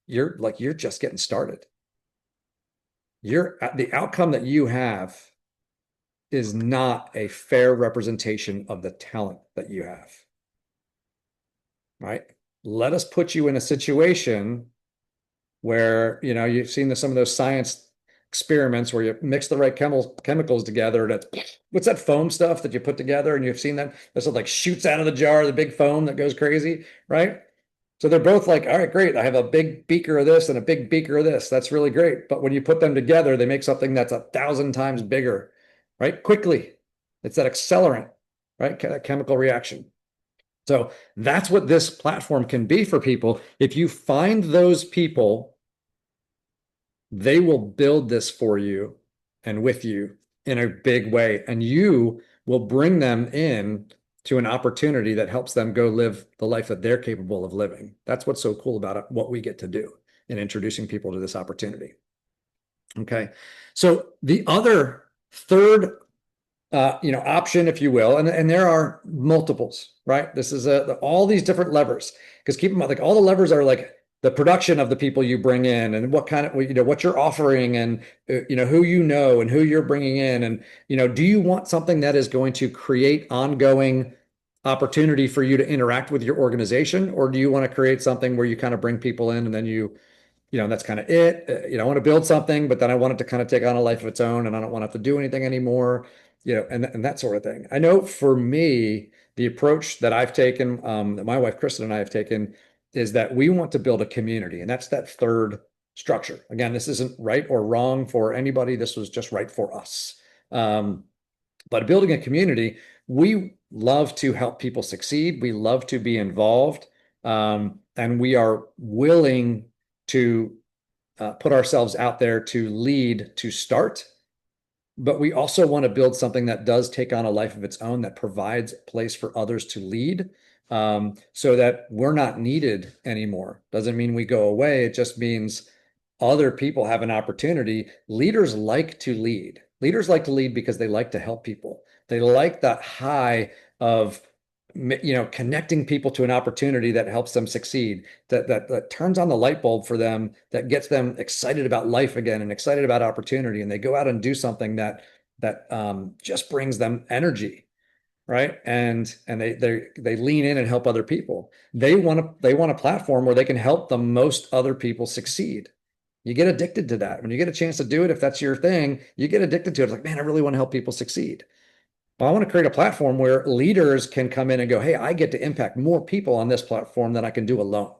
you're just getting started. The outcome that you have is not a fair representation of the talent that you have. Right? Let us put you in a situation where, you've seen some of those science experiments where you mix the right chemicals together. That's what's that foam stuff that you put together, and you've seen that this like shoots out of the jar, the big foam that goes crazy, right? So they're both like, all right, great. I have a big beaker of this and a big beaker of this. That's really great. But when you put them together, they make something that's 1,000 times bigger, right? Quickly. It's that accelerant, right? Chemical reaction. So that's what this platform can be for people. If you find those people, they will build this for you and with you in a big way. And you will bring them in to an opportunity that helps them go live the life that they're capable of living. That's what's so cool about it, what we get to do in introducing people to this opportunity. Okay. So the other third option, if you will, and there are multiples, right? This is all these different levers, because keep in mind, like all the levers are like the production of the people you bring in and what kind of, what you're offering and, who and who you're bringing in. And, do you want something that is going to create ongoing opportunity for you to interact with your organization? Or do you want to create something where you kind of bring people in and then that's kind of it. I want to build something, but then I want it to kind of take on a life of its own and I don't want to have to do anything anymore, and that sort of thing. I know for me, the approach that I've taken, that my wife, Kristen, and I have taken is that we want to build a community. And that's that third structure. Again, this isn't right or wrong for anybody. This was just right for us. But building a community, we love to help people succeed. We love to be involved. And we are willing to put ourselves out there to lead, to start, but we also want to build something that does take on a life of its own, that provides a place for others to lead, so that we're not needed anymore. Doesn't mean we go away. It just means other people have an opportunity. Leaders like to lead. Leaders like to lead because they like to help people. They like that high of connecting people to an opportunity that helps them succeed, that turns on the light bulb for them, that gets them excited about life again and excited about opportunity, and they go out and do something that just brings them energy, right? And they lean in and help other people. They want a platform where they can help the most other people succeed. You get addicted to that when you get a chance to do it. If that's your thing, you get addicted to it. It's like, man, I really want to help people succeed. But I want to create a platform where leaders can come in and go, hey, I get to impact more people on this platform than I can do alone.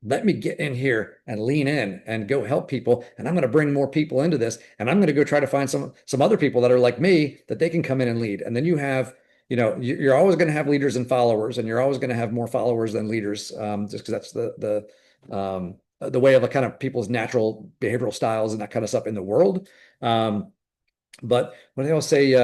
Let me get in here and lean in and go help people. And I'm going to bring more people into this. And I'm going to go try to find some other people that are like me that they can come in and lead. And then you have, you're always going to have leaders and followers, and you're always going to have more followers than leaders, just because that's the way of a kind of people's natural behavioral styles and that kind of stuff in the world. But when they all say,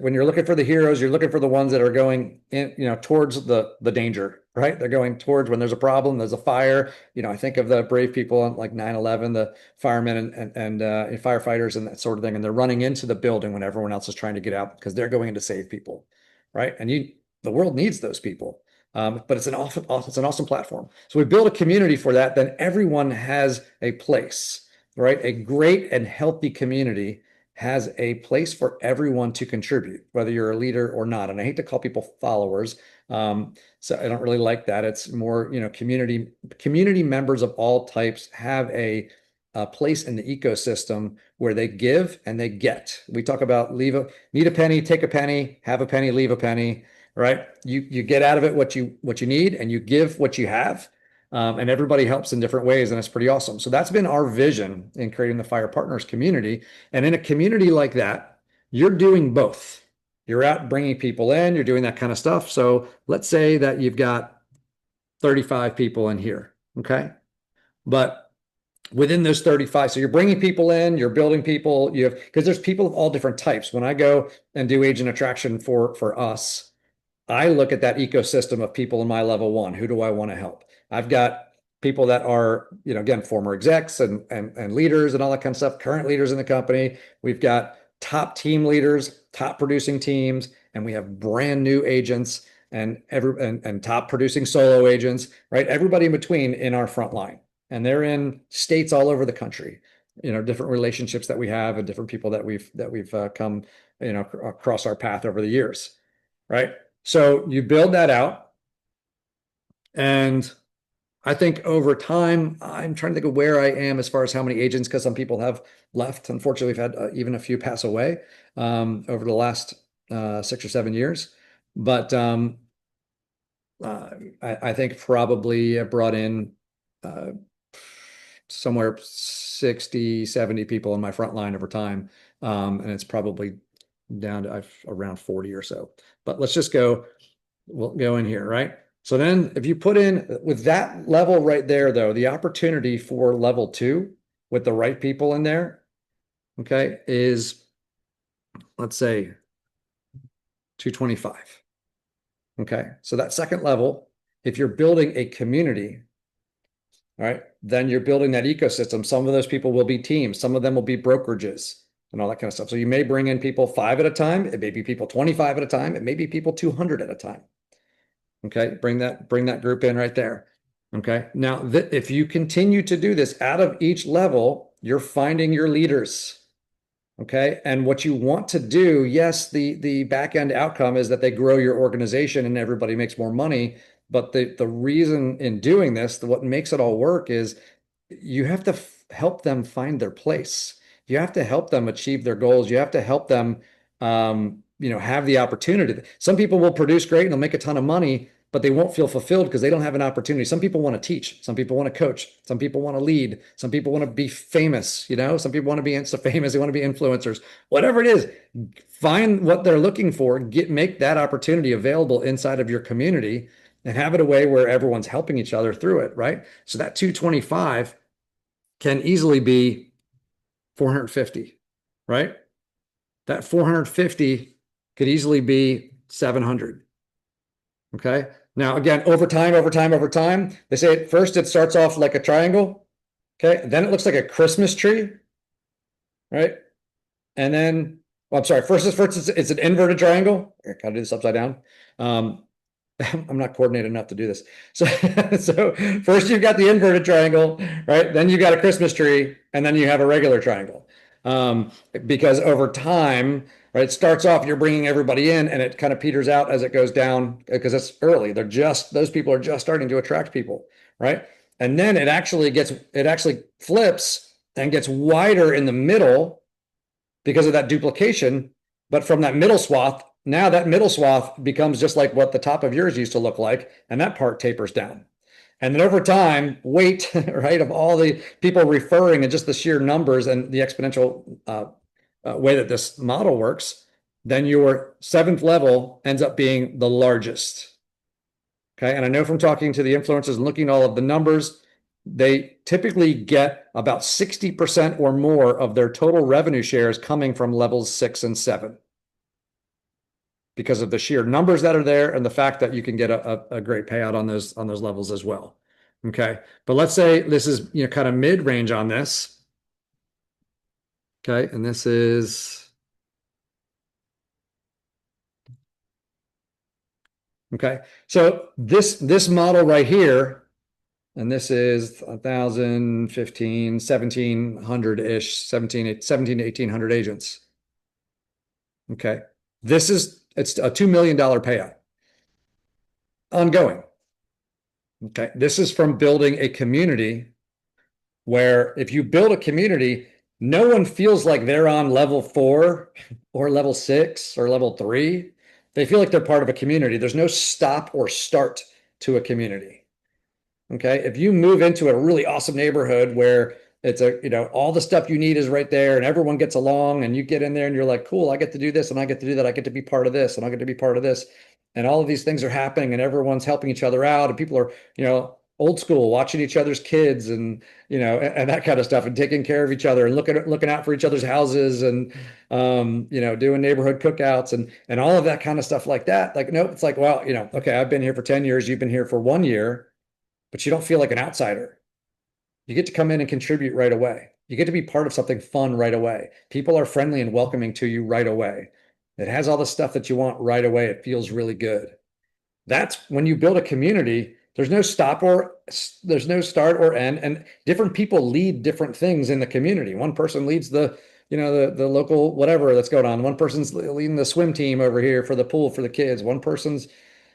when you're looking for the heroes, you're looking for the ones that are going in, towards the danger, right? They're going towards when there's a problem, there's a fire. I think of the brave people on like 9/11, the firemen and firefighters and that sort of thing. And they're running into the building when everyone else is trying to get out because they're going in to save people, right? And the world needs those people. But it's an awesome platform. So we build a community for that. Then everyone has a place, right? A great and healthy community has a place for everyone to contribute, whether you're a leader or not. And I hate to call people followers. So I don't really like that. It's more, community members of all types have a place in the ecosystem where they give and they get. We talk about need a penny, take a penny, have a penny, leave a penny, right? You get out of it what you need, and you give what you have. And everybody helps in different ways, and it's pretty awesome. So that's been our vision in creating the FYR Partners community. And in a community like that, you're doing both. You're out bringing people in, you're doing that kind of stuff. So let's say that you've got 35 people in here, okay? But within those 35, so you're bringing people in, you're building people, because there's people of all different types. When I go and do agent attraction for us, I look at that ecosystem of people in my level one. Who do I want to help? I've got people that are, again, former execs and leaders and all that kind of stuff, current leaders in the company. We've got top team leaders, top producing teams, and we have brand new agents and top producing solo agents, right? Everybody in between in our front line. And they're in states all over the country, different relationships that we have and different people that we've come, across our path over the years, right? So you build that out, and I think over time, I'm trying to think of where I am as far as how many agents, because some people have left. Unfortunately, we've had even a few pass away over the last 6 or 7 years. But uh, I think probably brought in uh, somewhere 60, 70 people in my front line over time. And it's probably down to around 40 or so. But let's just go, we'll go in here, right? So then if you put in with that level right there, though, the opportunity for level two with the right people in there, okay, is let's say 225. Okay. So that second level, if you're building a community, all right, then you're building that ecosystem. Some of those people will be teams, some of them will be brokerages and all that kind of stuff. So you may bring in people 5 at a time, it may be people 25 at a time, it may be people 200 at a time. Okay, bring that group in right there. Okay, now if you continue to do this out of each level, you're finding your leaders. Okay, and what you want to do, yes, the back end outcome is that they grow your organization and everybody makes more money. But the reason in doing this, what makes it all work is you have to help them find their place. You have to help them achieve their goals. You have to help them, have the opportunity. Some people will produce great and they'll make a ton of money, but they won't feel fulfilled because they don't have an opportunity. Some people want to teach. Some people want to coach. Some people want to lead. Some people want to be famous. Some people want to be Insta famous. They want to be influencers. Whatever it is, find what they're looking for. Make that opportunity available inside of your community and have it a way where everyone's helping each other through it, right? So that 225 can easily be 450, right? That 450 could easily be 700. Okay. Now, again, over time, they say at first it starts off like a triangle. Okay. Then it looks like a Christmas tree, right? And then, well, I'm sorry, first it's an inverted triangle. I gotta do this upside down. I'm not coordinated enough to do this. So, so first you've got the inverted triangle, right? Then you've got a Christmas tree, and then you have a regular triangle. Because over time, right, it starts off, you're bringing everybody in, and it kind of peters out as it goes down because it's early. Those people are just starting to attract people, right? And then it actually flips and gets wider in the middle because of that duplication. But from that middle swath, now that middle swath becomes just like what the top of yours used to look like, and that part tapers down. And then over time, weight, right, of all the people referring and just the sheer numbers and the exponential way that this model works, then your seventh level ends up being the largest. Okay. And I know from talking to the influencers and looking at all of the numbers, they typically get about 60% or more of their total revenue shares coming from levels 6 and 7 because of the sheer numbers that are there and the fact that you can get a great payout on those levels as well. Okay. But let's say this is kind of mid-range on this. Okay. And this is okay. So this model right here, and this is 1,000, 15, 1,700-ish, 17 to 1,800 agents. Okay. It's a $2 million payout ongoing. Okay. This is from building a community where if you build a community, no one feels like they're on level 4 or level 6 or level 3. They feel like they're part of a community. There's no stop or start to a community. Okay. If you move into a really awesome neighborhood where it's all the stuff you need is right there and everyone gets along and you get in there and you're like, cool, I get to do this and I get to do that. I get to be part of this and I get to be part of this. And all of these things are happening and everyone's helping each other out and people are, old school, watching each other's kids and, and that kind of stuff and taking care of each other and looking out for each other's houses and, doing neighborhood cookouts and all of that kind of stuff like that. Like, nope, it's like, well, okay, I've been here for 10 years. You've been here for 1 year, but you don't feel like an outsider. You get to come in and contribute right away. You get to be part of something fun right away. People are friendly and welcoming to you right away. It has all the stuff that you want right away. It feels really good. That's when you build a community, there's no start or end, and different people lead different things in the community. One person leads the local whatever that's going on. One person's leading the swim team over here for the pool for the kids. One person's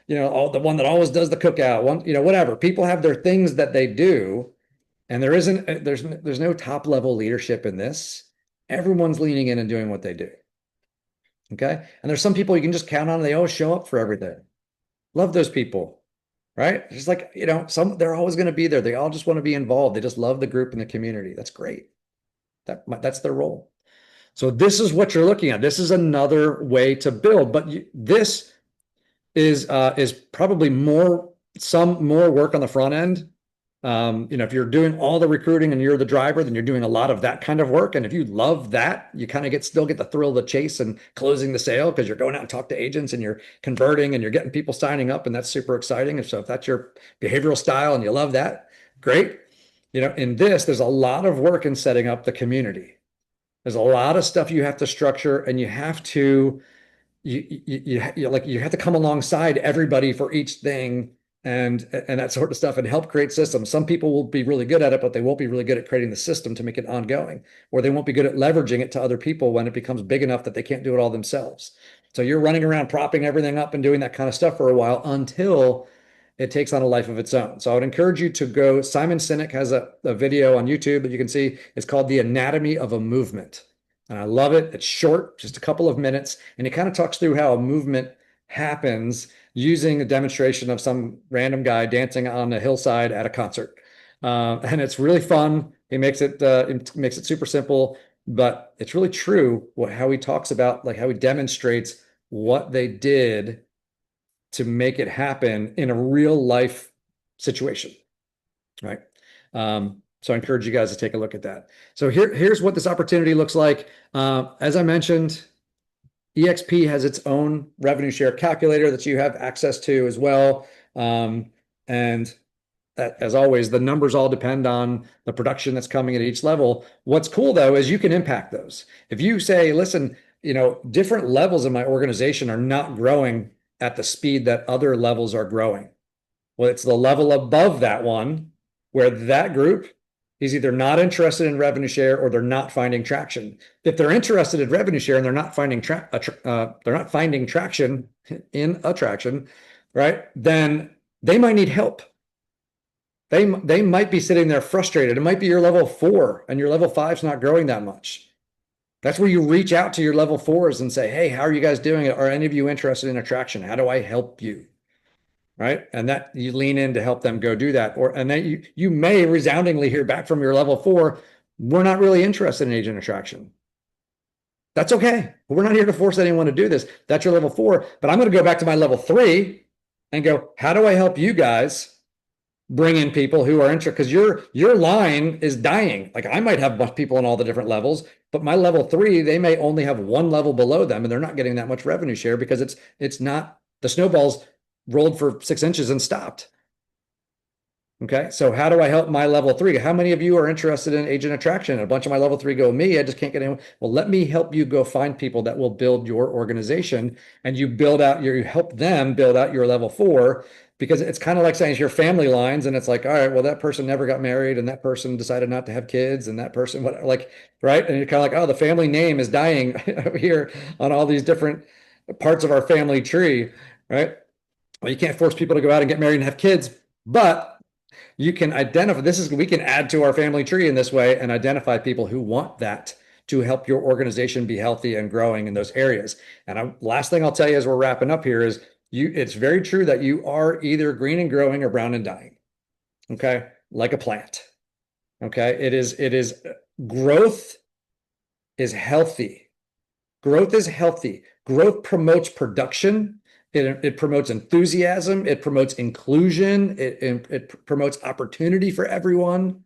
the one that always does the cookout, one, whatever. People have their things that they do, and there's no top level leadership in this. Everyone's leaning in and doing what they do. Okay. And there's some people you can just count on. They always show up for everything. Love those people, right? It's like, they're always going to be there. They all just want to be involved. They just love the group and the community. That's great. That's their role. So this is what you're looking at. This is another way to build, but this is probably more work on the front end. If you're doing all the recruiting and you're the driver, then you're doing a lot of that kind of work. And if you love that, you kind of still get the thrill of the chase and closing the sale because you're going out and talk to agents and you're converting and you're getting people signing up, and that's super exciting. And so if that's your behavioral style and you love that, great. In this, there's a lot of work in setting up the community. There's a lot of stuff you have to structure, and you have to you have to come alongside everybody for each thing and that sort of stuff and help create systems. Some people will be really good at it, but they won't be really good at creating the system to make it ongoing, or they won't be good at leveraging it to other people when it becomes big enough that they can't do it all themselves. So you're running around propping everything up and doing that kind of stuff for a while until it takes on a life of its own. So I would encourage you to go. Simon Sinek has a video on YouTube that you can see. It's called The Anatomy of a Movement. And I love it. It's short, just a couple of minutes. And it kind of talks through how a movement happens using a demonstration of some random guy dancing on a hillside at a concert. And it's really fun. It makes it super simple, but it's really true how he talks about, like, how he demonstrates what they did to make it happen in a real life situation, right? So I encourage you guys to take a look at that. So here's what this opportunity looks like. As I mentioned, EXP has its own revenue share calculator that you have access to as well. And as always, the numbers all depend on the production that's coming at each level. What's cool, though, is you can impact those. If you say, listen, different levels in my organization are not growing at the speed that other levels are growing. Well, it's the level above that one where that group is either not interested in revenue share or they're not finding traction. If they're interested in revenue share and they're not finding traction in attraction, right? Then they might need help. They might be sitting there frustrated. It might be your level 4 and your level 5 is not growing that much. That's where you reach out to your level 4s and say, hey, how are you guys doing? Are any of you interested in attraction? How do I help you? Right. And that you lean in to help them go do that. And then you may resoundingly hear back from your level 4, we're not really interested in agent attraction. That's okay. We're not here to force anyone to do this. That's your level 4. But I'm going to go back to my level 3 and go, how do I help you guys bring in people who are interested? Because your line is dying. Like, I might have a bunch of people on all the different levels, but my level 3, they may only have one level below them, and they're not getting that much revenue share because it's not, the snowball's rolled for 6 inches and stopped. Okay. So how do I help my level 3? How many of you are interested in agent attraction? A bunch of my level 3 go, me, I just can't get anyone. Well, let me help you go find people that will build your organization, and you help them build out your level 4, because it's kind of like saying it's your family lines. And it's like, all right, well, that person never got married, and that person decided not to have kids, and that person, right. And you're kind of like, oh, the family name is dying here on all these different parts of our family tree. Right. Well, you can't force people to go out and get married and have kids, but you can identify, we can add to our family tree in this way and identify people who want that to help your organization be healthy and growing in those areas. And last thing I'll tell you as we're wrapping up here is it's very true that you are either green and growing or brown and dying. Okay. Like a plant. Okay. It is growth is healthy. Growth is healthy. Growth promotes production. It promotes enthusiasm. It promotes inclusion. It promotes opportunity for everyone.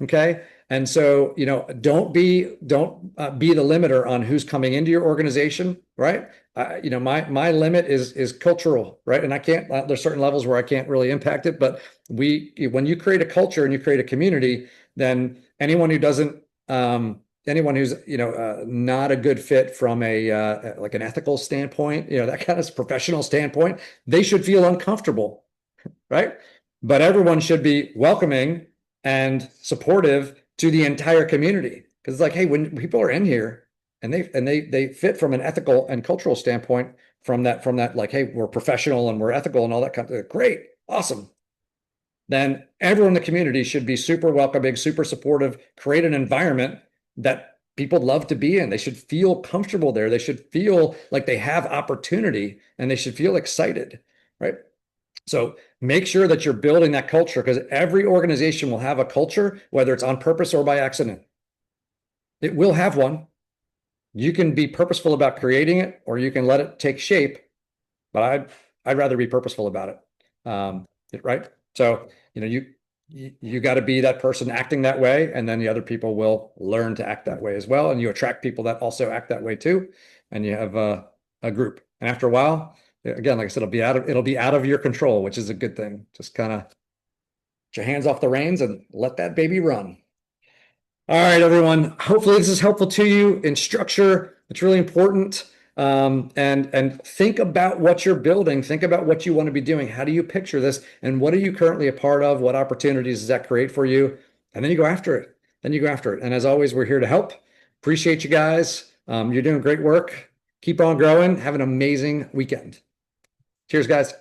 Okay. And so, don't be the limiter on who's coming into your organization. Right. My limit is cultural. Right. And I can't, there's certain levels where I can't really impact it, but when you create a culture and you create a community, then anyone who's not a good fit from like an ethical standpoint, that kind of professional standpoint, they should feel uncomfortable, right? But everyone should be welcoming and supportive to the entire community, because it's like, hey, when people are in here, and they fit from an ethical and cultural standpoint from that like, hey, we're professional and we're ethical and all that kind of great, awesome. Then everyone in the community should be super welcoming, super supportive, create an environment that people love to be in. They should feel comfortable there. They should feel like they have opportunity and they should feel excited, right? So make sure that you're building that culture because every organization will have a culture, whether it's on purpose or by accident. It will have one. You can be purposeful about creating it or you can let it take shape, but I'd rather be purposeful about it. Right? So, you got to be that person acting that way, and then the other people will learn to act that way as well. And you attract people that also act that way too. And you have a group. And after a while, again, like I said, it'll be out of your control, which is a good thing. Just kind of get your hands off the reins and let that baby run. All right, everyone. Hopefully this is helpful to you in structure. It's really important. And think about what you're building. Think about what you want to be doing. How do you picture this? And what are you currently a part of? What opportunities does that create for you? And then you go after it. And as always, we're here to help. Appreciate you guys. You're doing great work. Keep on growing. Have an amazing weekend. Cheers, guys.